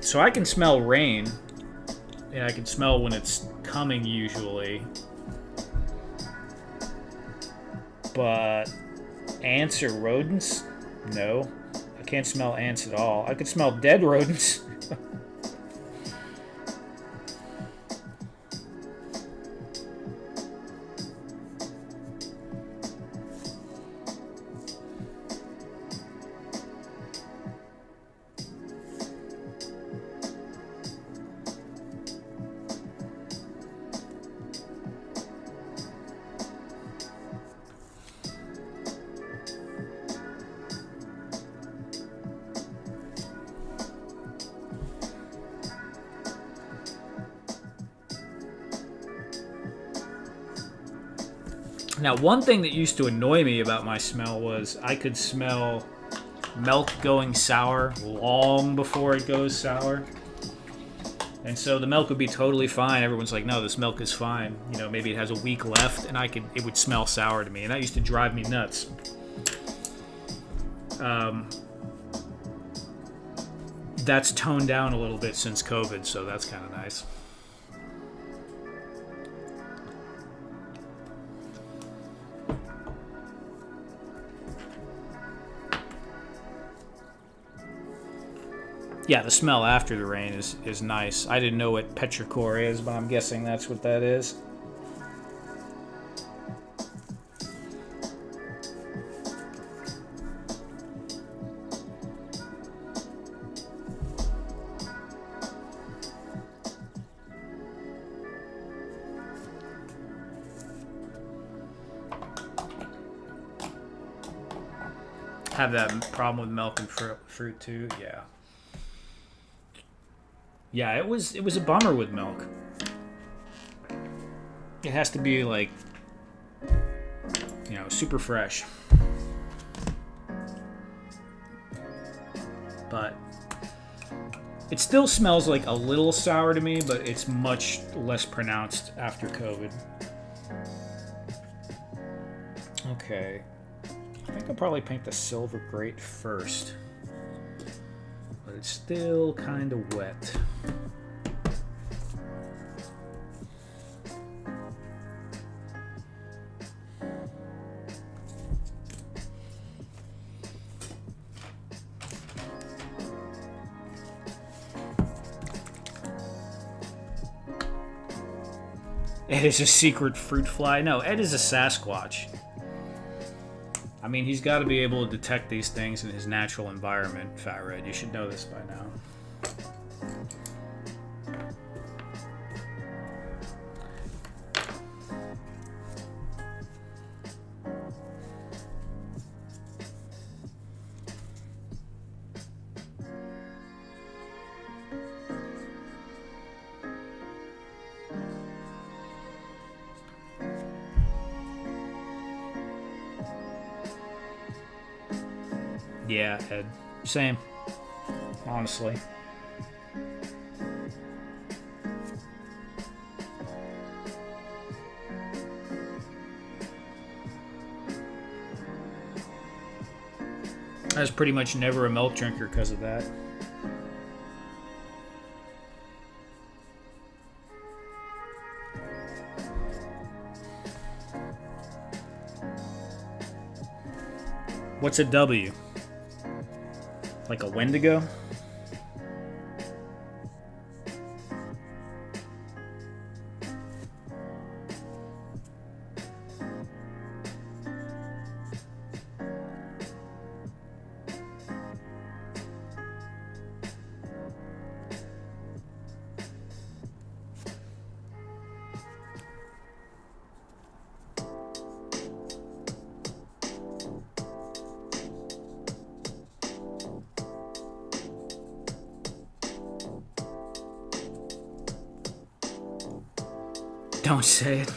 So I can smell rain, and I can smell when it's coming usually. But ants or rodents? No. I can't smell ants at all. I can smell dead rodents. Now, one thing that used to annoy me about my smell was I could smell milk going sour long before it goes sour. And so the milk would be totally fine. Everyone's like, no, this milk is fine. Maybe it has a week left, and it would smell sour to me. And that used to drive me nuts. That's toned down a little bit since COVID, so that's kind of nice. Yeah, the smell after the rain is nice. I didn't know what petrichor is, but I'm guessing that's what that is. Have that problem with milk and fruit too, yeah. Yeah, it was a bummer with milk. It has to be like, super fresh. But it still smells like a little sour to me, but it's much less pronounced after COVID. Okay. I think I'll probably paint the silver grate first. But it's still kind of wet. Ed is a secret fruit fly. No, Ed is a Sasquatch. I mean, he's got to be able to detect these things in his natural environment, Fat Red. You should know this by now. Yeah, Ed. Same. Honestly. I was pretty much never a milk drinker because of that. What's a W? Like a Wendigo? Don't say it.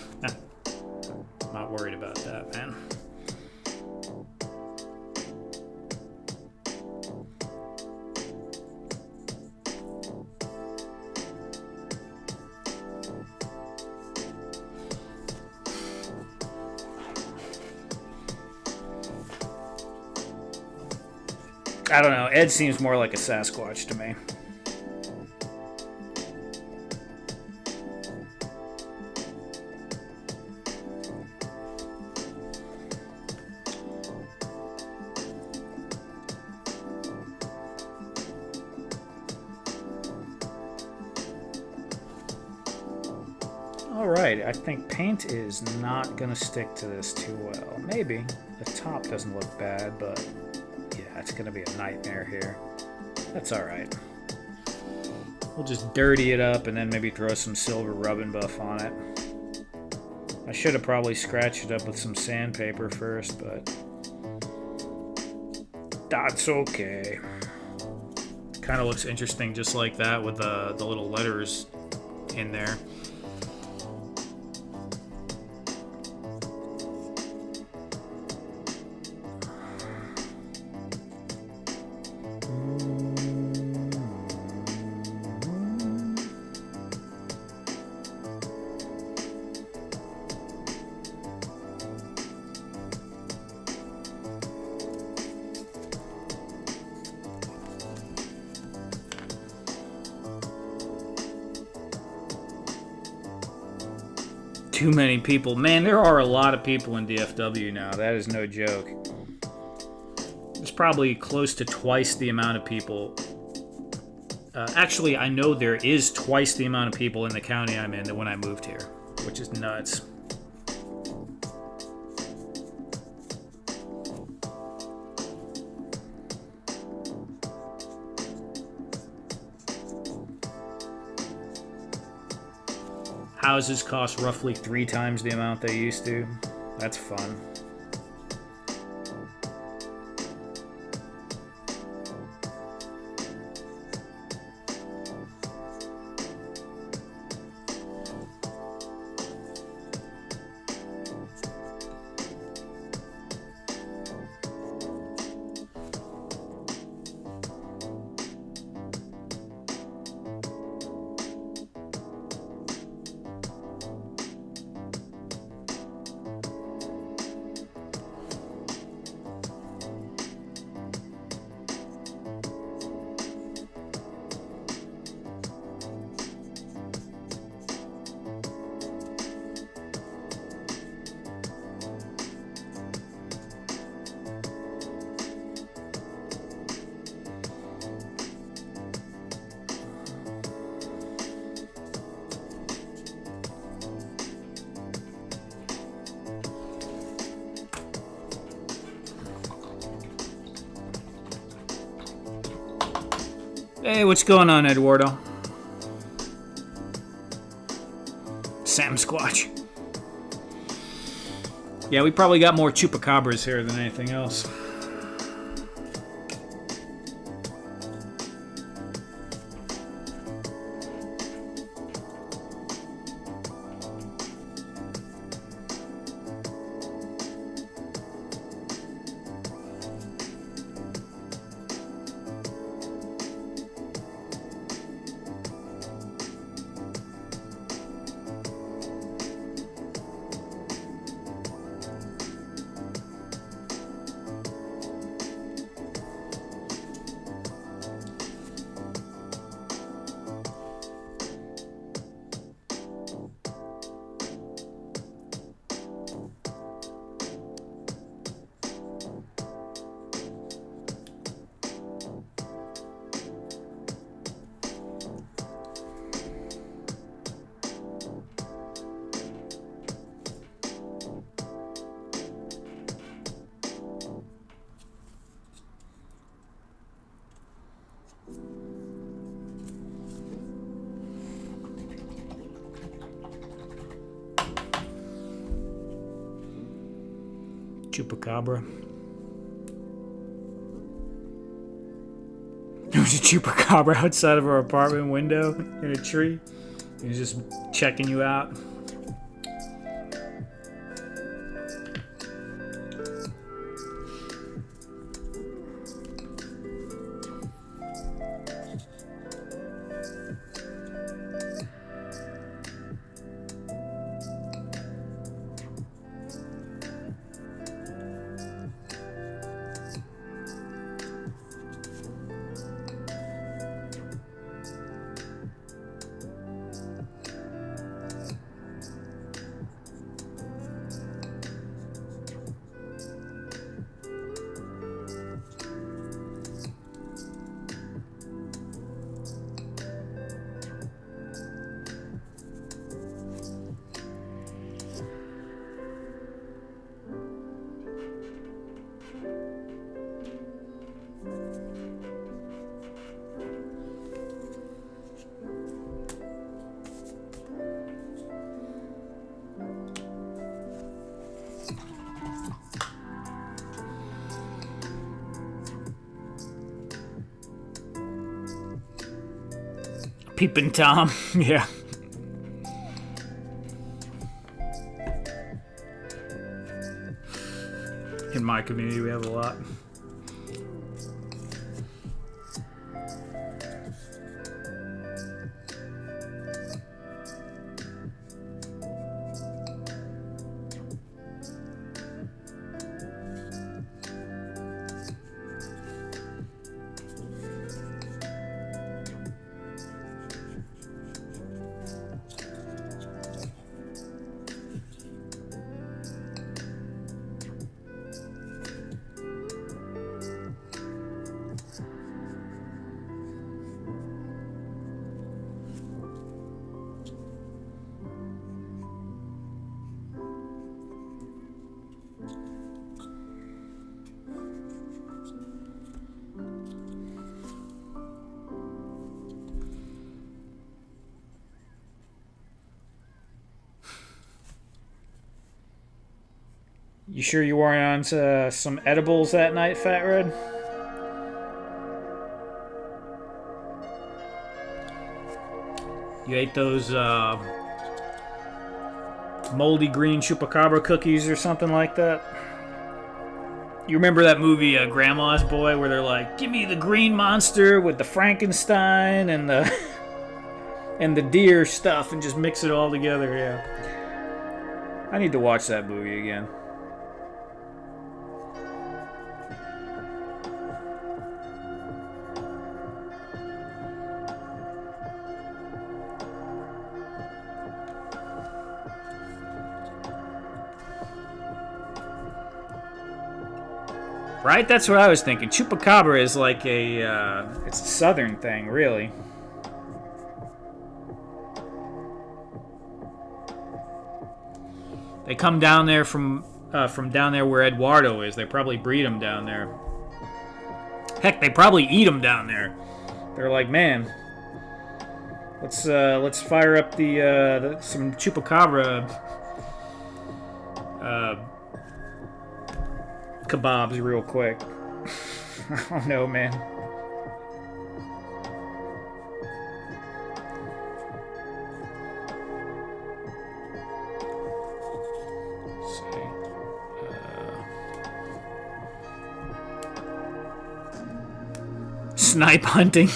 Not worried about that, man. I don't know. Ed seems more like a Sasquatch to me. Alright, I think paint is not going to stick to this too well. Maybe. The top doesn't look bad, but yeah, it's going to be a nightmare here. That's alright. We'll just dirty it up and then maybe throw some silver rubbing buff on it. I should have probably scratched it up with some sandpaper first, but that's okay. Kind of looks interesting just like that with the little letters in there. Too many people. Man, there are a lot of people in DFW now. That is no joke. There's probably close to twice the amount of people. Actually, I know there is twice the amount of people in the county I'm in than when I moved here, which is nuts. Houses cost roughly 3 times the amount they used to. That's fun. Hey, what's going on, Eduardo? Sam Squatch. Yeah, we probably got more chupacabras here than anything else. Chupacabra. There was a chupacabra outside of our apartment window in a tree. He was just checking you out. Peeping Tom, yeah. In my community, we have a lot. You sure you weren't on some edibles that night, Fat Red? You ate those moldy green chupacabra cookies or something like that? You remember that movie Grandma's Boy where they're like, give me the green monster with the Frankenstein and the and the deer stuff and just mix it all together, yeah. I need to watch that movie again. Right? That's what I was thinking. Chupacabra is like it's a southern thing, really. They come down there from down there where Eduardo is. They probably breed them down there. Heck, they probably eat them down there. They're like, man, let's fire up the some Chupacabra kebabs real quick. I don't know, man. Snipe hunting.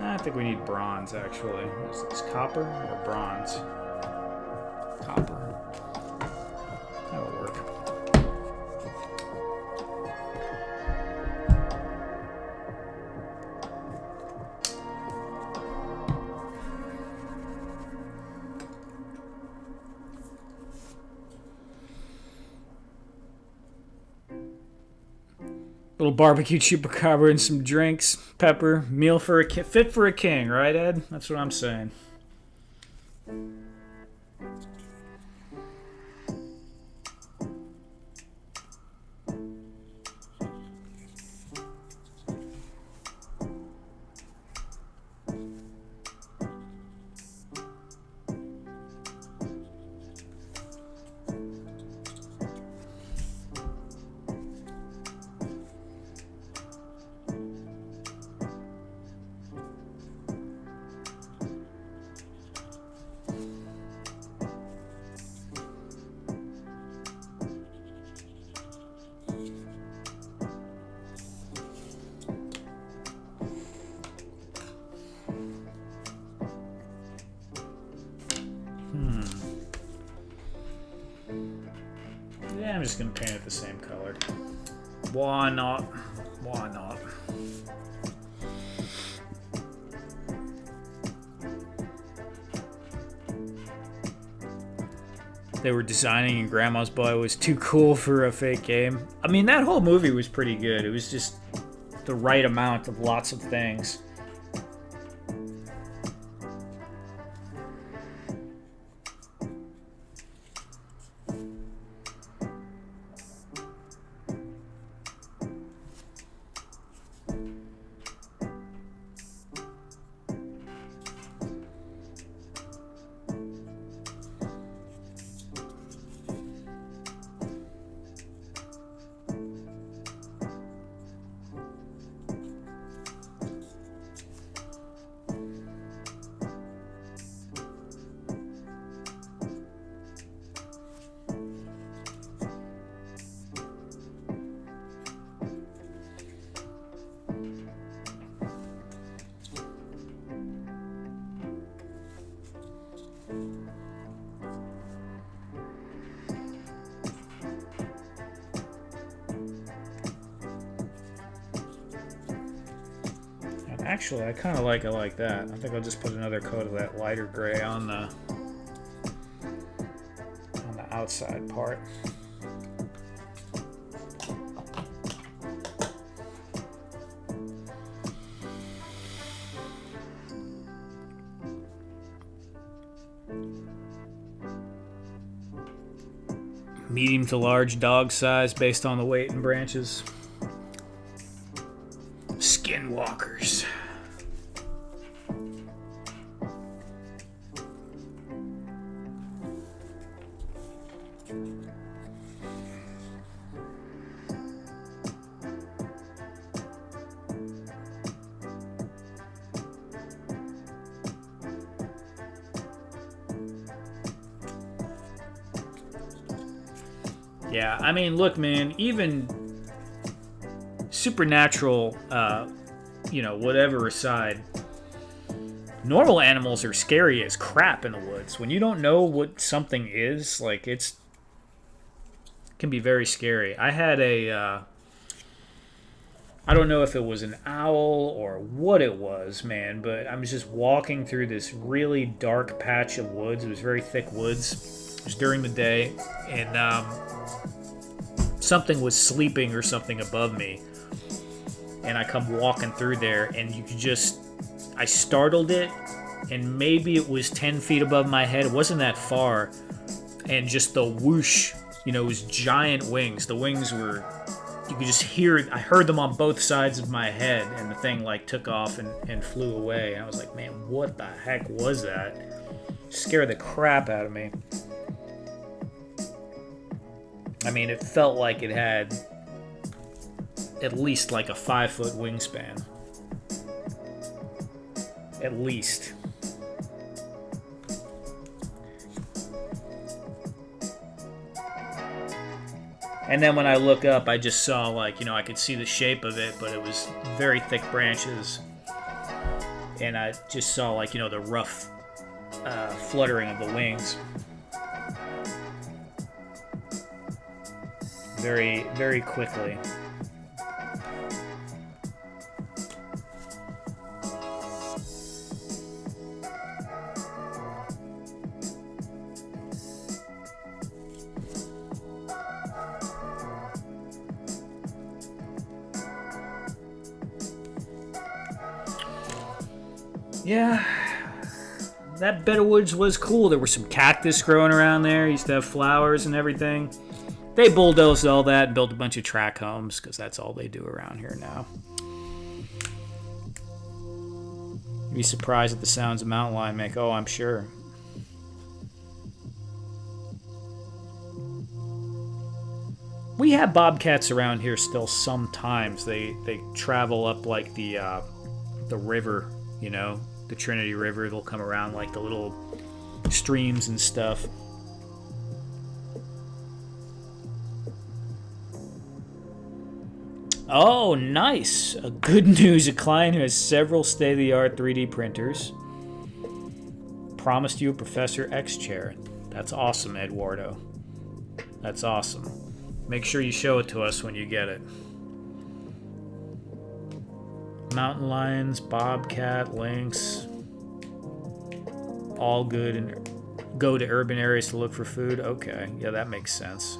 I think we need bronze, actually. Is this copper or bronze? Copper. That'll work. Little barbecue chupacabra and some drinks, pepper, meal for a fit for a king, right, Ed? That's what I'm saying. Yeah, I'm just gonna paint it the same color. Why not? Why not? They were designing and Grandma's Boy was too cool for a fake game. I mean, that whole movie was pretty good. It was just the right amount of lots of things. Actually, I kind of like it like that. I think I'll just put another coat of that lighter gray on the outside part. Medium to large dog size based on the weight and branches. Skinwalkers. Yeah, I mean, look, man, even supernatural, whatever aside, normal animals are scary as crap in the woods. When you don't know what something is, like, it can be very scary. I had I don't know if it was an owl or what it was, man, but I was just walking through this really dark patch of woods. It was very thick woods. It was during the day, and something was sleeping or something above me. And I come walking through there, and you could I startled it, and maybe it was 10 feet above my head. It wasn't that far. And just the whoosh, it was giant wings. The wings were, you could just hear, I heard them on both sides of my head, and the thing took off and flew away. And I was like, man, what the heck was that? Scared the crap out of me. I mean, it felt like it had at least a 5-foot wingspan. At least. And then when I look up, I just saw I could see the shape of it, but it was very thick branches. And I just saw the rough fluttering of the wings. Very, very quickly. Yeah, that bed of woods was cool. There were some cactus growing around there. Used to have flowers and everything. They bulldozed all that and built a bunch of track homes because that's all they do around here now. You'd be surprised at the sounds a mountain lion make. Oh, I'm sure. We have bobcats around here still sometimes. They travel up like the river, you know, the Trinity River. They'll come around like the little streams and stuff. Oh, nice. A good news, a client who has several state-of-the-art 3D printers promised you a Professor X chair. That's awesome, Eduardo. That's awesome. Make sure you show it to us when you get it. Mountain lions, bobcat, lynx, all good, and go to urban areas to look for food. Okay, yeah, that makes sense.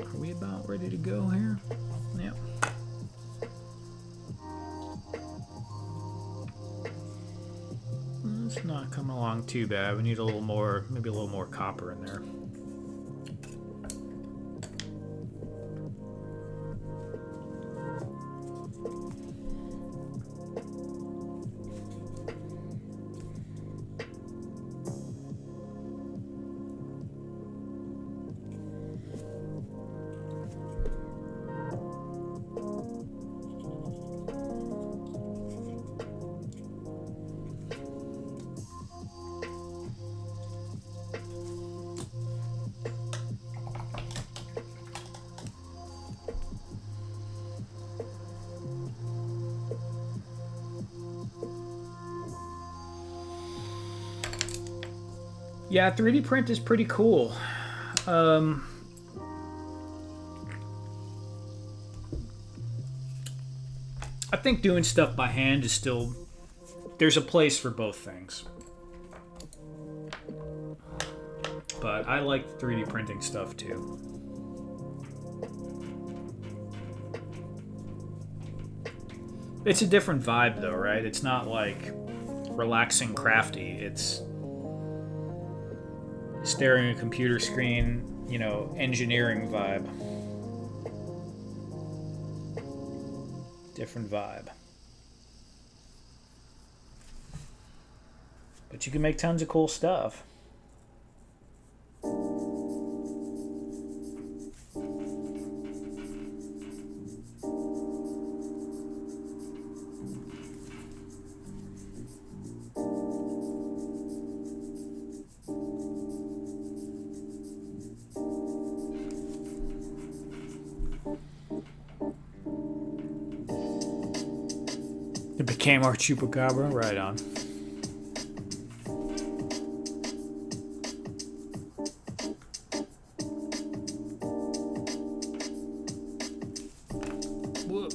Are we about ready to go here? Yep. It's not coming along too bad. We need a little more, maybe a little more copper in there. Yeah, 3D print is pretty cool. I think doing stuff by hand is still... There's a place for both things. But I like 3D printing stuff too. It's a different vibe though, right? It's not like relaxing crafty. It's staring at a computer screen, you know, engineering vibe. Different vibe. But you can make tons of cool stuff. It became our chupacabra, right on. Whoop.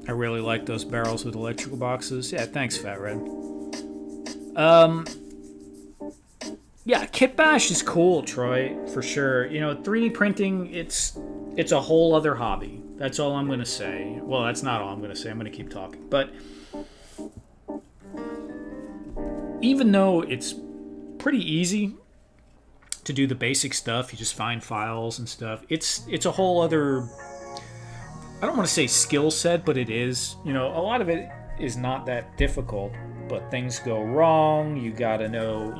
I really like those barrels with electrical boxes. Yeah, thanks, Fat Red. Yeah, Kit Bash is cool, Troy, for sure. You know, 3D printing, it's a whole other hobby. That's all I'm going to say. Well, that's not all I'm going to say. I'm going to keep talking. But even though it's pretty easy to do the basic stuff, you just find files and stuff, it's a whole other, I don't want to say skill set, but it is. You know, a lot of it is not that difficult, but things go wrong. You got to know,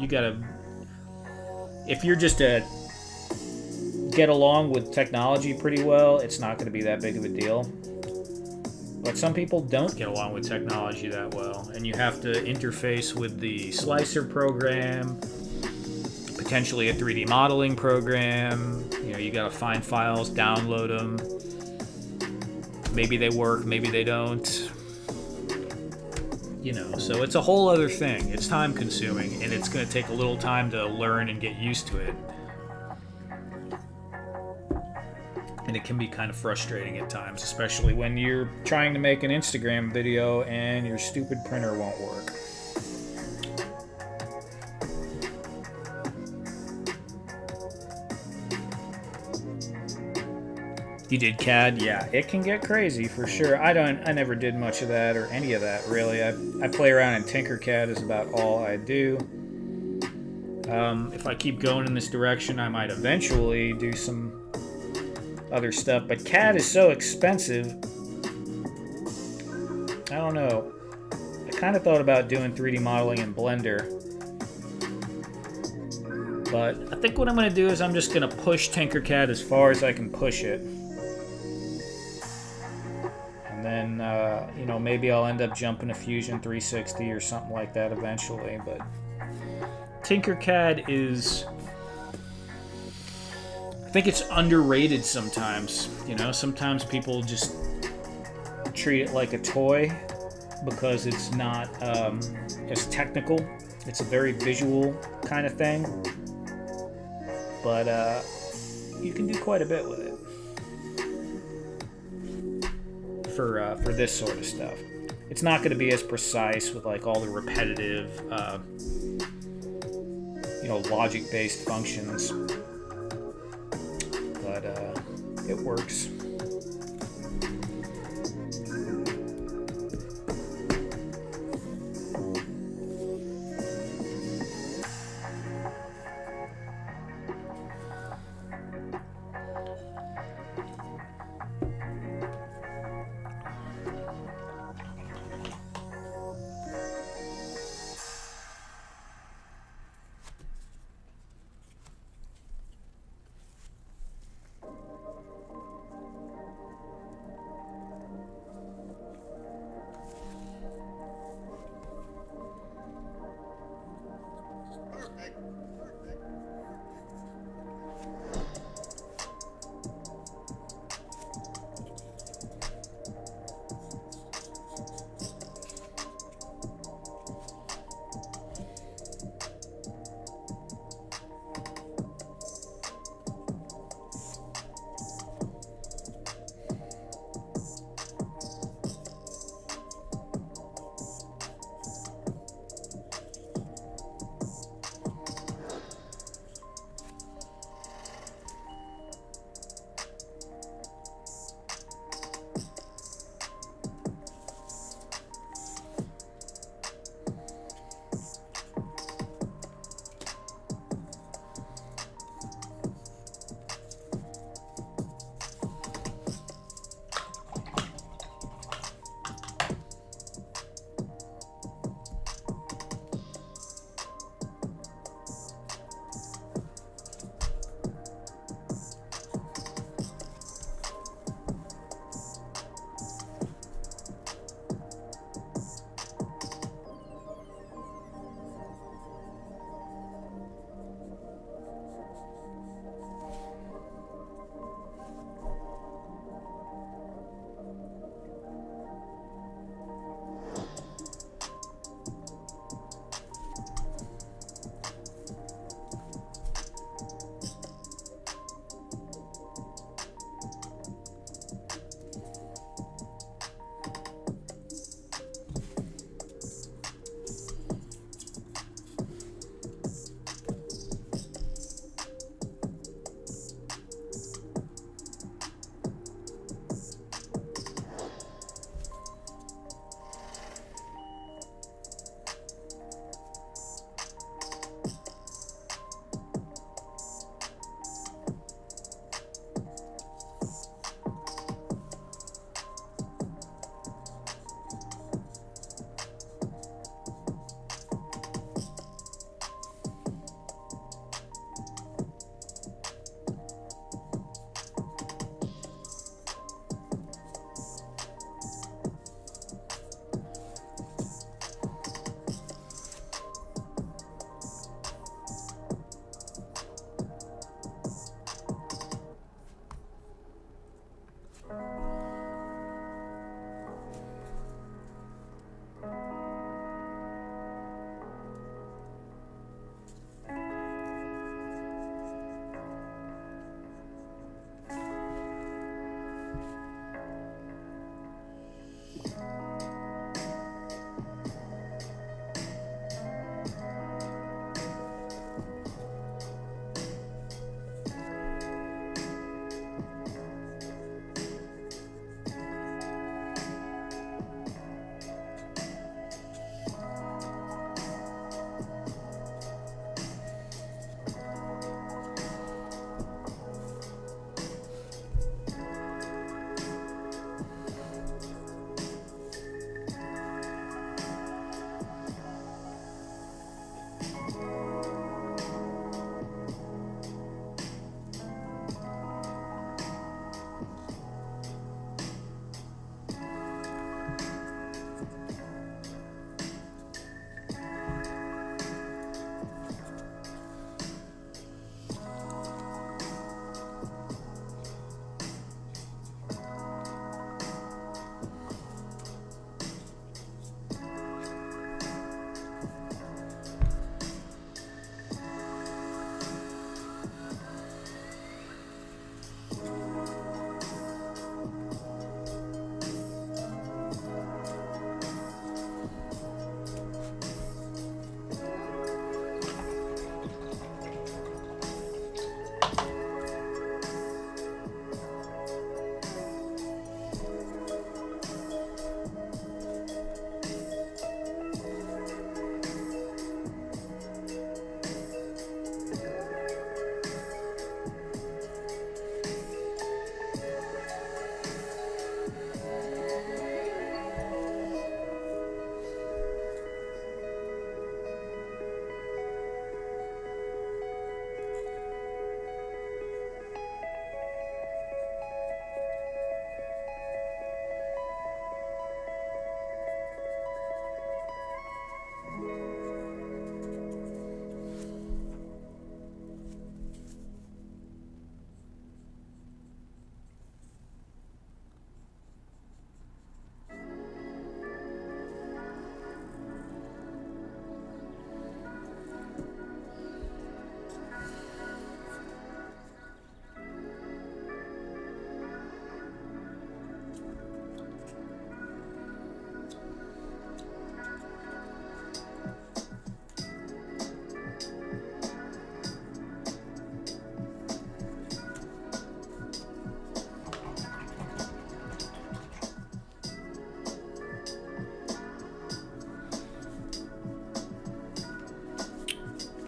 if you're just a get along with technology pretty well, it's not going to be that big of a deal. But some people don't get along with technology that well, and you have to interface with the slicer program, potentially a 3D modeling program. You know, you got to find files, download them. Maybe they work, maybe they don't. You know, so it's a whole other thing. It's time consuming, and it's going to take a little time to learn and get used to it. And it can be kind of frustrating at times, especially when you're trying to make an Instagram video and your stupid printer won't work. You did CAD? Yeah, it can get crazy for sure. I never did much of that or any of that really. I play around in Tinkercad is about all I do. If I keep going in this direction, I might eventually do some other stuff. But CAD is so expensive. I don't know. I kind of thought about doing 3D modeling in Blender. But I think what I'm going to do is I'm just going to push Tinkercad as far as I can push it. And then, you know, maybe I'll end up jumping to Fusion 360 or something like that eventually. But Tinkercad is, I think it's underrated sometimes. You know, sometimes people just treat it like a toy because it's not as technical. It's a very visual kind of thing. But you can do quite a bit with it for this sort of stuff. It's not going to be as precise with like all the repetitive, you know, logic-based functions, but it works.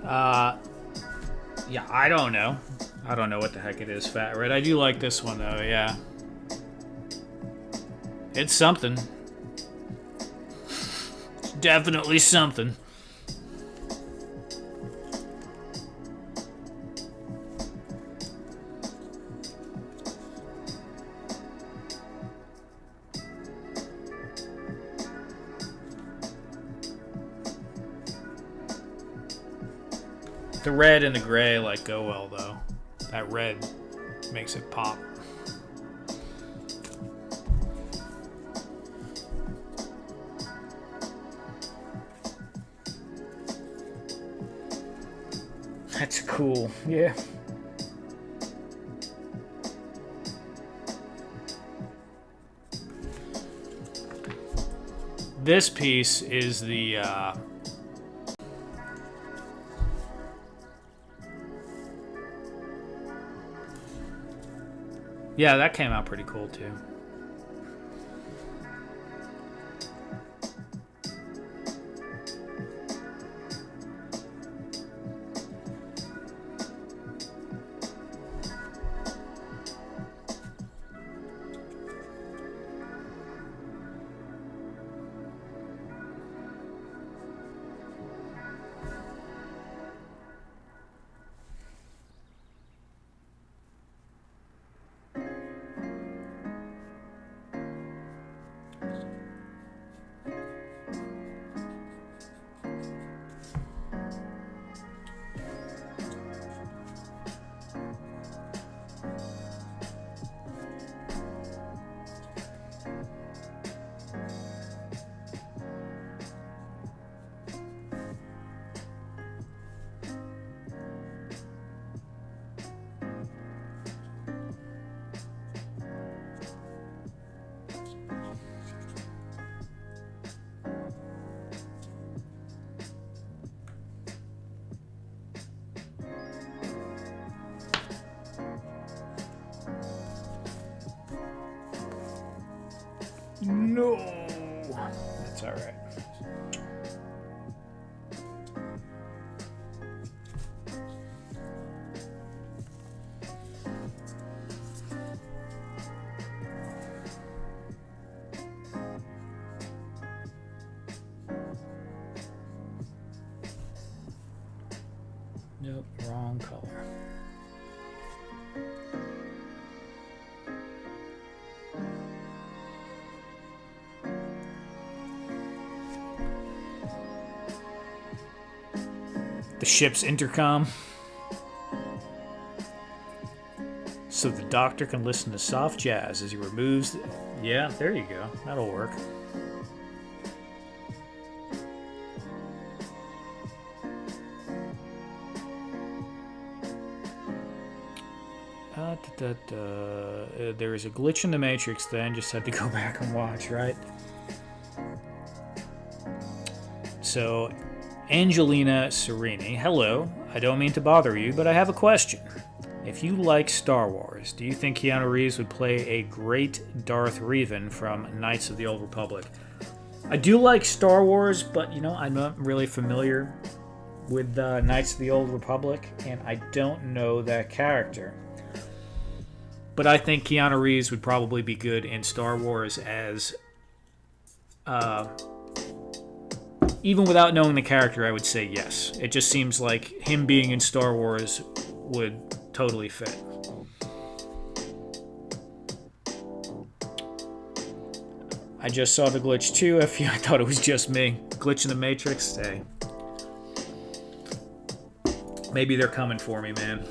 Yeah, I don't know. I don't know what the heck it is, Fat Red. I do like this one, though, yeah. It's something. It's definitely something. The red and the gray, like, go well, though. That red makes it pop. That's cool, yeah. This piece is the, yeah, that came out pretty cool, too. No, that's all right. Nope, wrong color. The ship's intercom. So the doctor can listen to soft jazz as he removes... Yeah, there you go. That'll work. There is a glitch in the Matrix then. Just had to go back and watch, right? So... Angelina Serini, hello. I don't mean to bother you, but I have a question. If you like Star Wars, do you think Keanu Reeves would play a great Darth Revan from Knights of the Old Republic? I do like Star Wars, but, you know, I'm not really familiar with Knights of the Old Republic, and I don't know that character. But I think Keanu Reeves would probably be good in Star Wars as... even without knowing the character, I would say yes. It just seems like him being in Star Wars would totally fit. I just saw the glitch too. I thought it was just me. Glitch in the Matrix. Hey. Maybe they're coming for me, man.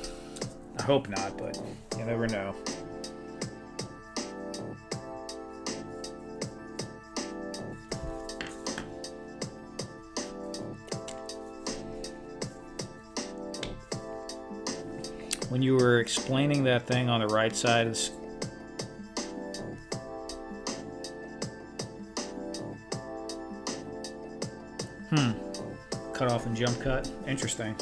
I hope not, but you never know. When you were explaining that thing on the right side of the... Cut off and jump cut. Interesting.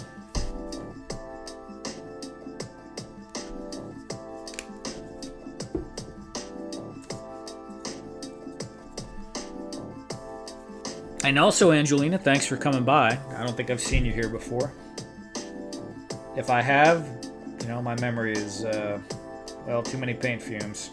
And also, Angelina, thanks for coming by. I don't think I've seen you here before. If I have, you know, my memory is, well, too many paint fumes.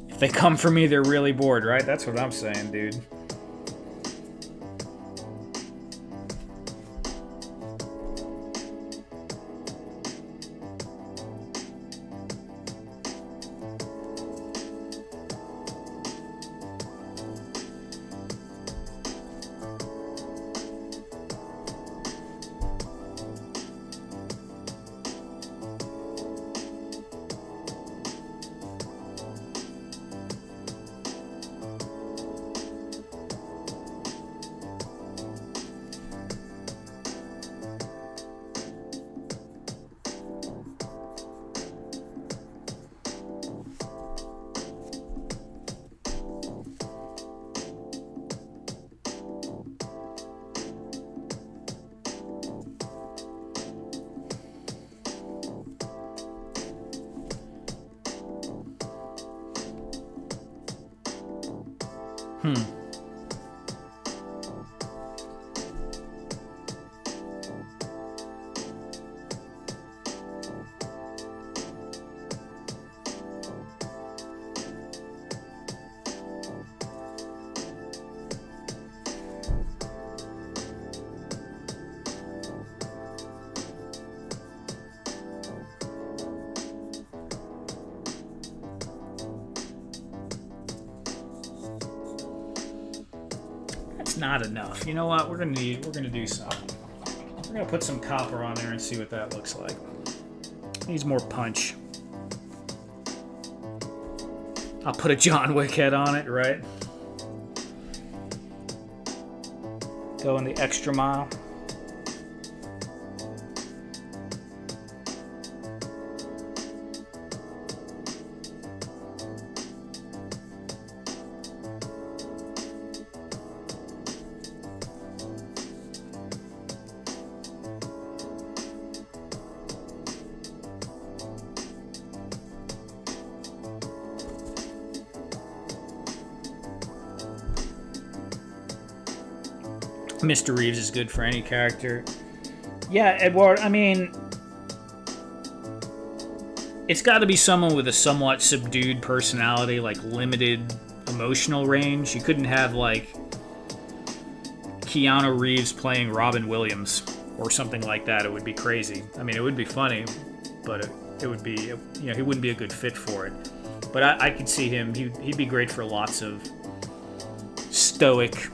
If they come for me, they're really bored, right? That's what I'm saying, dude. Not enough. You know what? We're gonna do something. We're gonna put some copper on there and see what that looks like. Needs more punch. I'll put a John Wick head on it, right? Going the extra mile. Mr. Reeves is good for any character. Yeah, Edward, I mean, it's got to be someone with a somewhat subdued personality, like limited emotional range. You couldn't have, like, Keanu Reeves playing Robin Williams or something like that. It would be crazy. I mean, it would be funny, but it would be, you know, he wouldn't be a good fit for it. But I could see him, he'd be great for lots of stoic,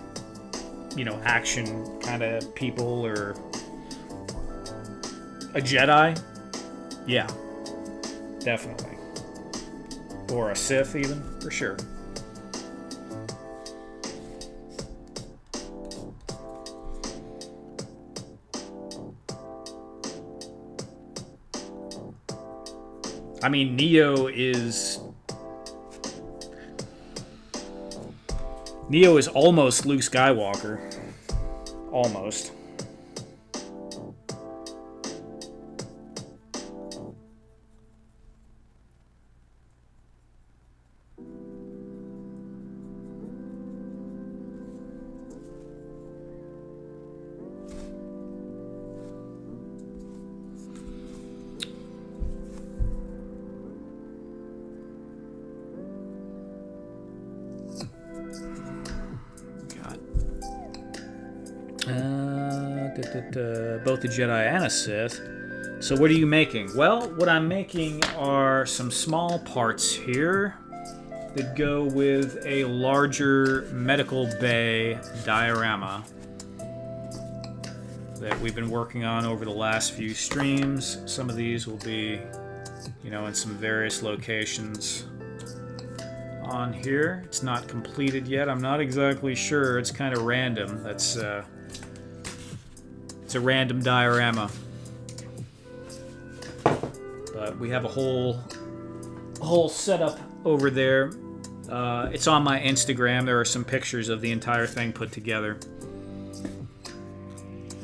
you know, action kind of people, or a Jedi. Yeah, definitely. Or a Sith even, for sure. I mean, Neo is almost Luke Skywalker. Almost. Both a Jedi and a Sith. So what are you making? Well, what I'm making are some small parts here that go with a larger medical bay diorama that we've been working on over the last few streams. Some of these will be, you know, in some various locations on here. It's not completed yet. I'm not exactly sure. It's kind of random. That's it's a random diorama. But we have a whole setup over there. It's on my Instagram. There are some pictures of the entire thing put together.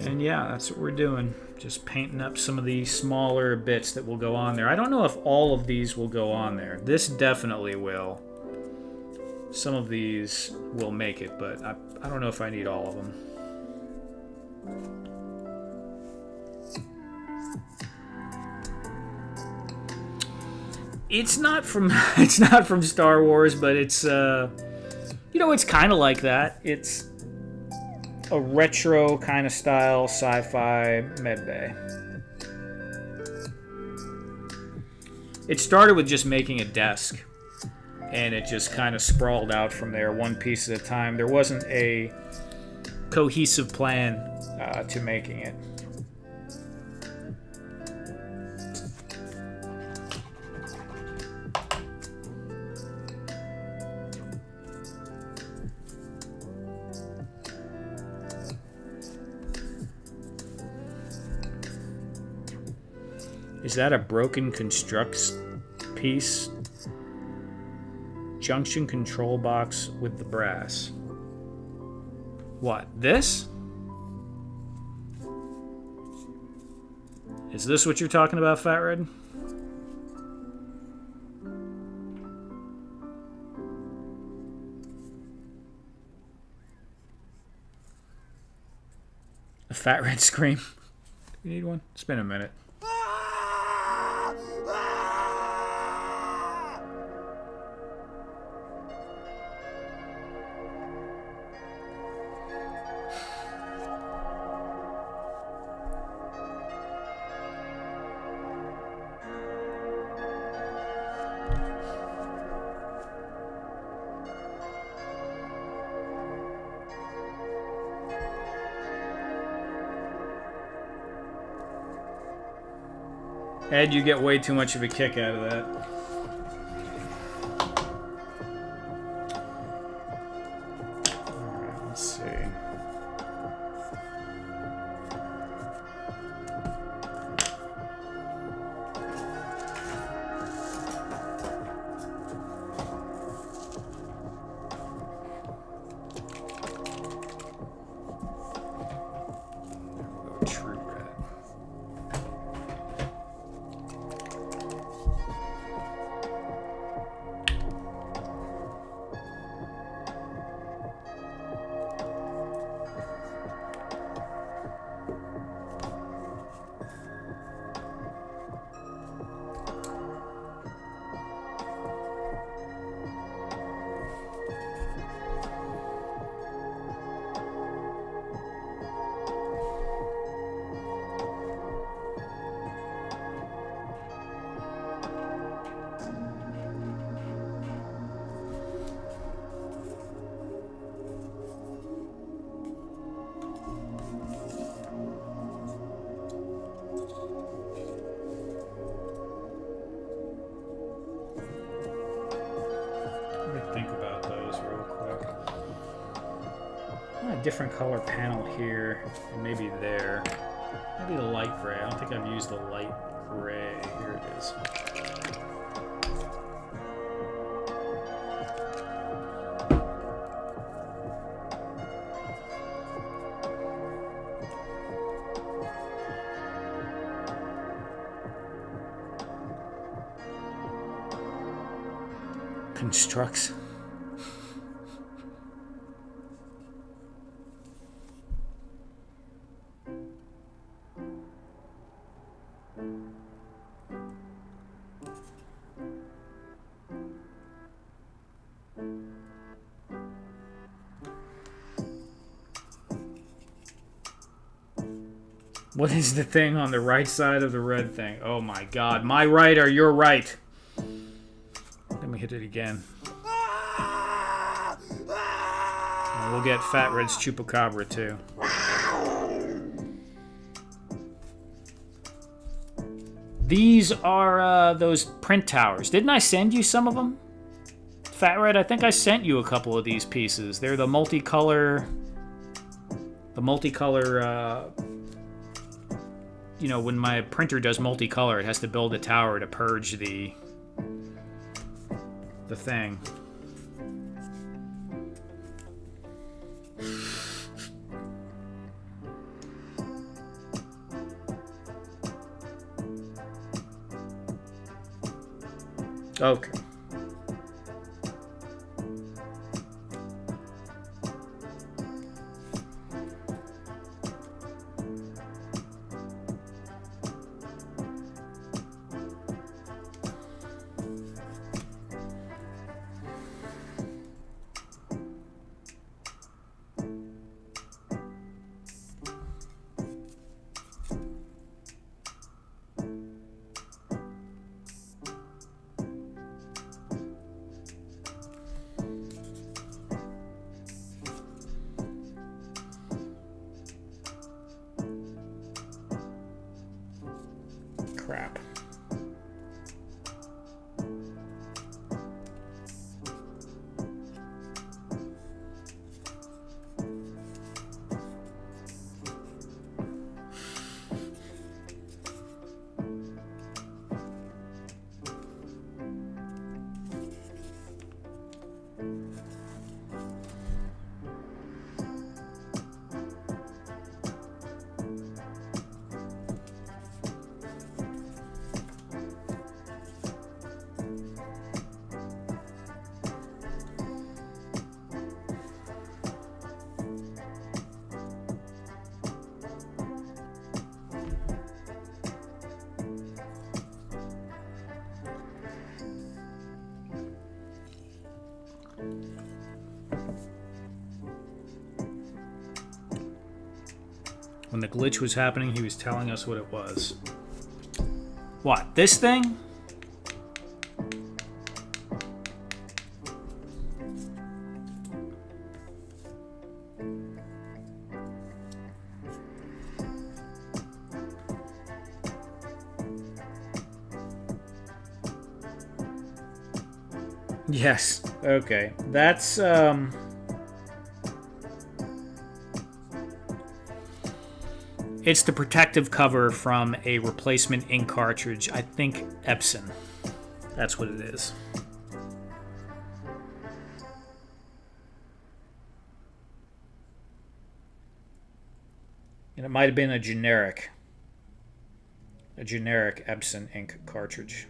And yeah, that's what we're doing. Just painting up some of these smaller bits that will go on there. I don't know if all of these will go on there. This definitely will. Some of these will make it, but I don't know if I need all of them. It's not from Star Wars, but it's you know, it's kind of like that. It's a retro kind of style sci-fi medbay. It started with just making a desk, and it just kind of sprawled out from there, one piece at a time. There wasn't a cohesive plan to making it. Is that a broken constructs piece? Junction control box with the brass. What? This? Is this what you're talking about, Fat Red? A Fat Red scream. You need one? It's been a minute. Ed, you get way too much of a kick out of that. Alright, let's see. True red. Think about those real quick. A different color panel here, and maybe there. Maybe the light gray. I don't think I've used the light gray. Here it is. Constructs. What is the thing on the right side of the red thing? Oh my god. My right or your right? Let me hit it again. And we'll get Fat Red's Chupacabra too. These are those print towers. Didn't I send you some of them? Fat Red, I think I sent you a couple of these pieces. They're the multicolor... you know, when my printer does multicolor, it has to build a tower to purge the thing. Okay. Crap. When the glitch was happening, he was telling us what it was. What, this thing? Yes. Okay. That's it's the protective cover from a replacement ink cartridge. I think Epson. That's what it is. And it might have been a generic Epson ink cartridge.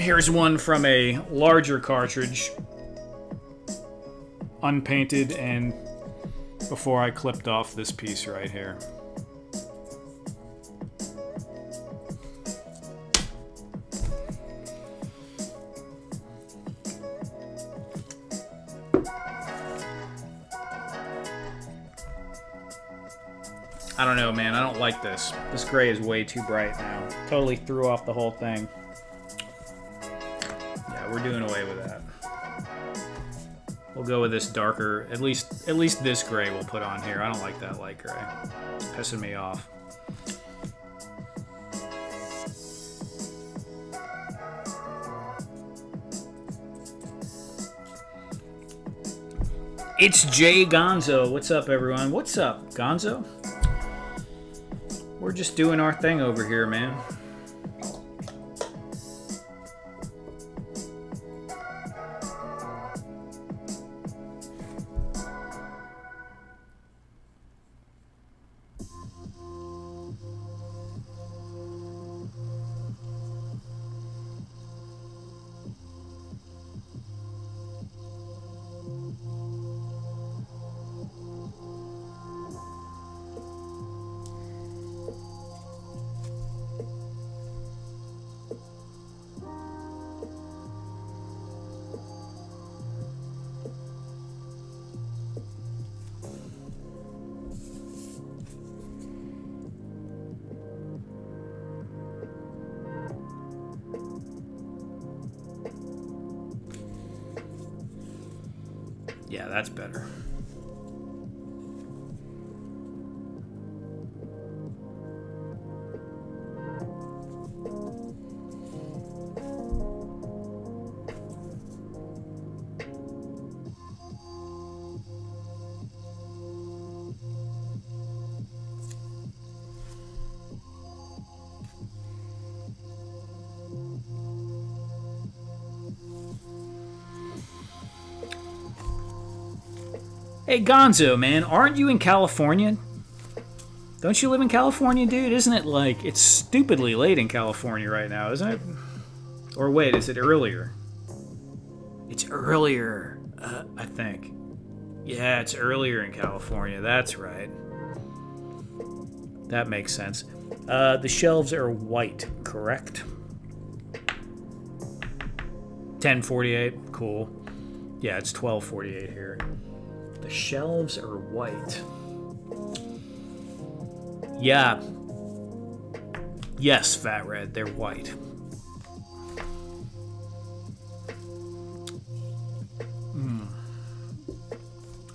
Here's one from a larger cartridge, unpainted, and before I clipped off this piece right here. I don't know, man. I don't like this. This gray is way too bright now. Totally threw off the whole thing. We're doing away with that. We'll go with this darker, at least this gray we'll put on here. I don't like that light gray. It's pissing me off. It's Jay Gonzo. What's up, everyone? What's up, Gonzo? We're just doing our thing over here, man. Yeah, that's better. Hey, Gonzo, man, aren't you in California? Don't you live in California, dude? Isn't it like, it's stupidly late in California right now, isn't it? Or wait, is it earlier? It's earlier, I think. Yeah, it's earlier in California. That's right. That makes sense. The shelves are white, correct? 10:48. Cool. Yeah, it's 12:48 here. The shelves are white. Yeah. Yes, Fat Red, they're white.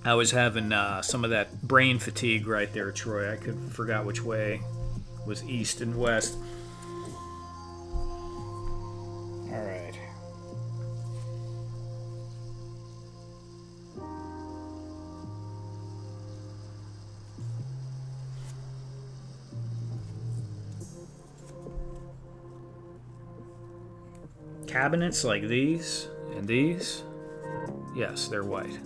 I was having some of that brain fatigue right there, Troy. I forgot which way was east and west. All right. Cabinets like these and these, yes, they're white.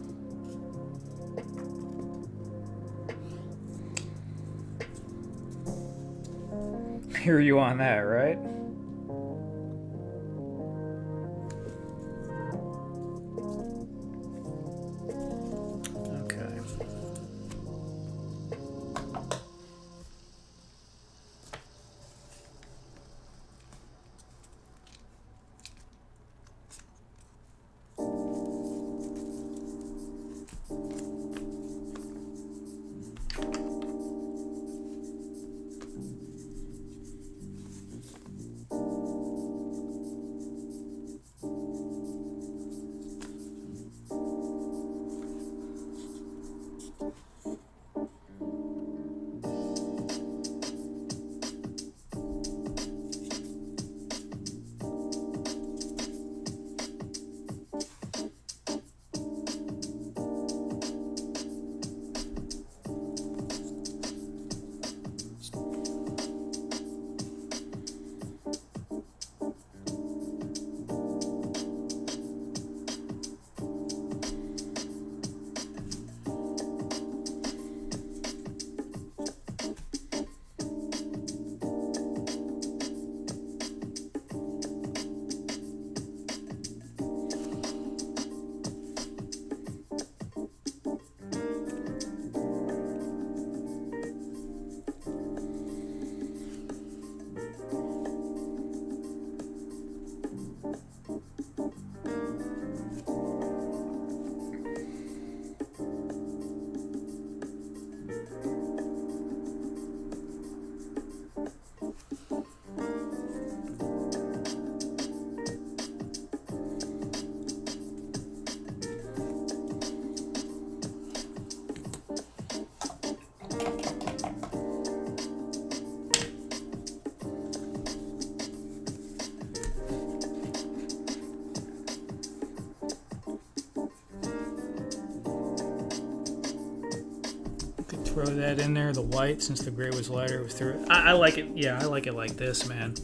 Hear you on that, right? Okay. Throw that in there, the white, since the gray was lighter. Was through. I like it. Yeah, I like it like this, man.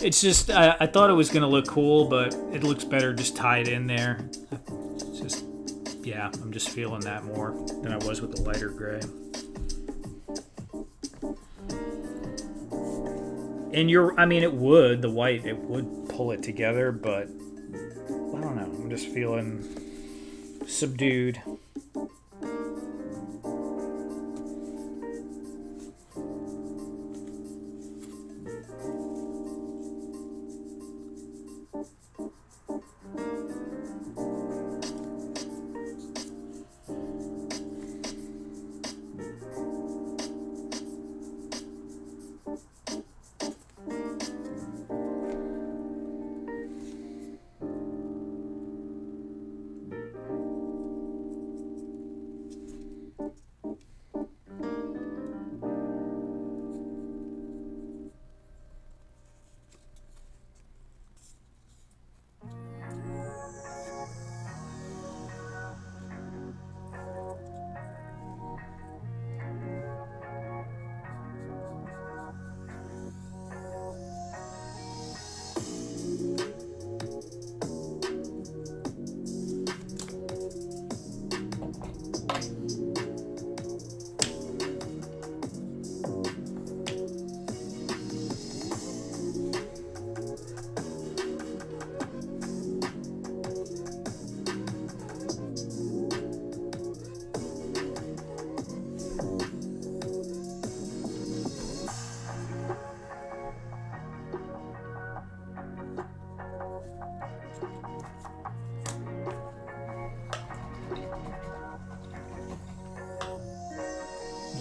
It's just I thought it was gonna look cool, but it looks better just tied in there. It's just, yeah, I'm just feeling that more than I was with the lighter gray. And the white, it would pull it together, but I don't know. I'm just feeling subdued.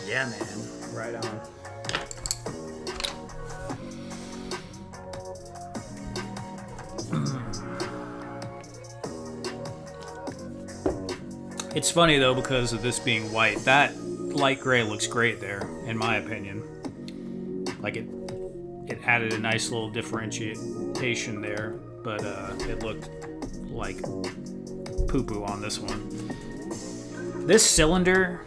Yeah, man. Right on. It's funny though, because of this being white, that light gray looks great there, in my opinion. Like it added a nice little differentiation there, but it looked like poo-poo on this one. This cylinder,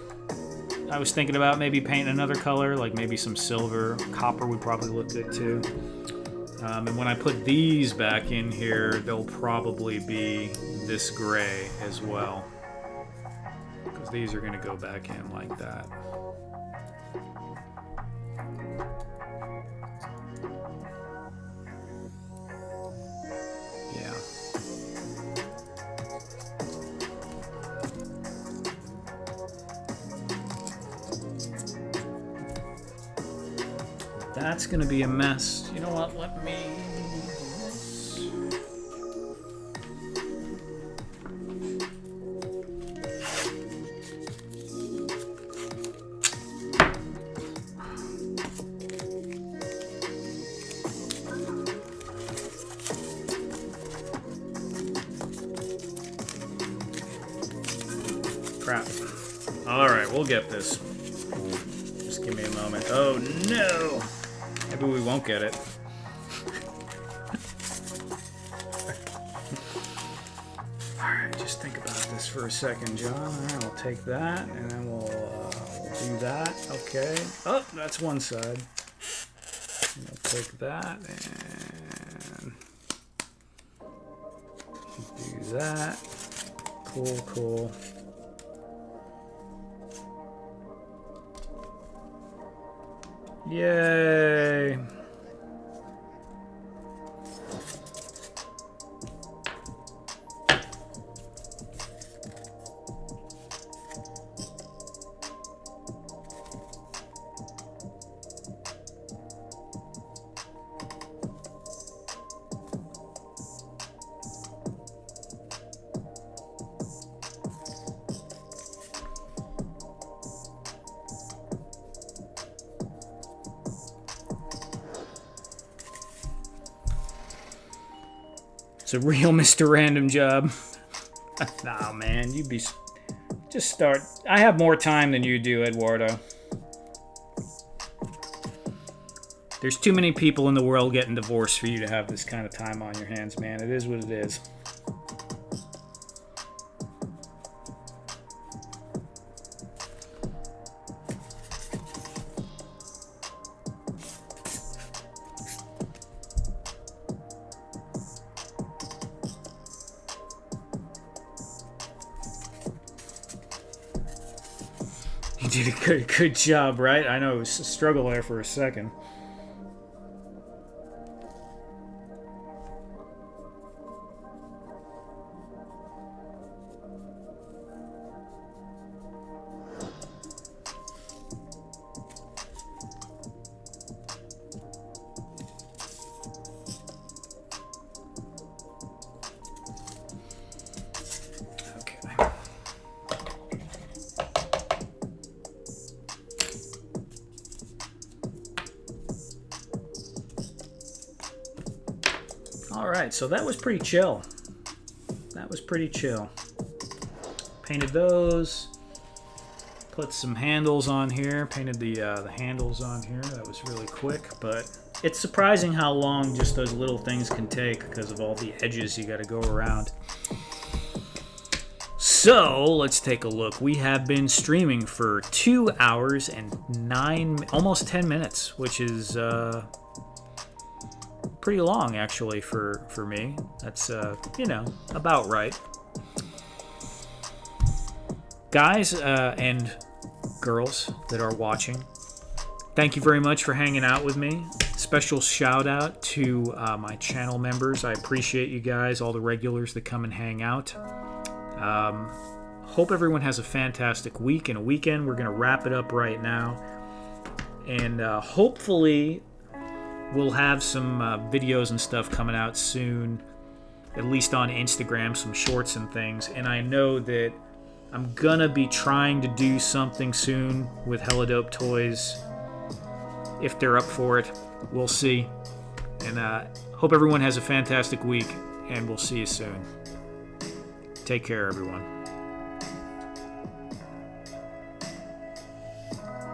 I was thinking about maybe painting another color, like maybe some silver. Copper would probably look good too. And when I put these back in here, they'll probably be this gray as well, because these are going to go back in like that. Yeah. That's going to be a mess. You know what? Let me do this. Crap. All right, we'll get this. Just give me a moment. Oh no! Maybe we won't get it. Alright, just think about this for a second, John. Alright, we'll take that, and then we'll do that. Okay. Oh, that's one side. And we'll take that, and do that. Cool, cool. Yay! It's a real Mr. Random job. Nah, man, you be... Just start. I have more time than you do, Eduardo. There's too many people in the world getting divorced for you to have this kind of time on your hands, man. It is what it is. You did a good job, right? I know it was a struggle there for a second. Alright, so that was pretty chill. That was pretty chill. Painted those. Put some handles on here. Painted the handles on here. That was really quick, but it's surprising how long just those little things can take because of all the edges you got to go around. So, let's take a look. We have been streaming for 2 hours and almost 10 minutes, which is pretty long actually for me. That's you know, about right. Guys and girls that are watching, thank you very much for hanging out with me. Special shout out to my channel members. I appreciate you guys, all the regulars that come and hang out. Hope everyone has a fantastic week and a weekend. We're gonna wrap it up right now, and hopefully we'll have some videos and stuff coming out soon, at least on Instagram, some shorts and things. And I know that I'm gonna be trying to do something soon with Helladope Toys. If they're up for it, we'll see. And hope everyone has a fantastic week, and we'll see you soon. Take care, everyone.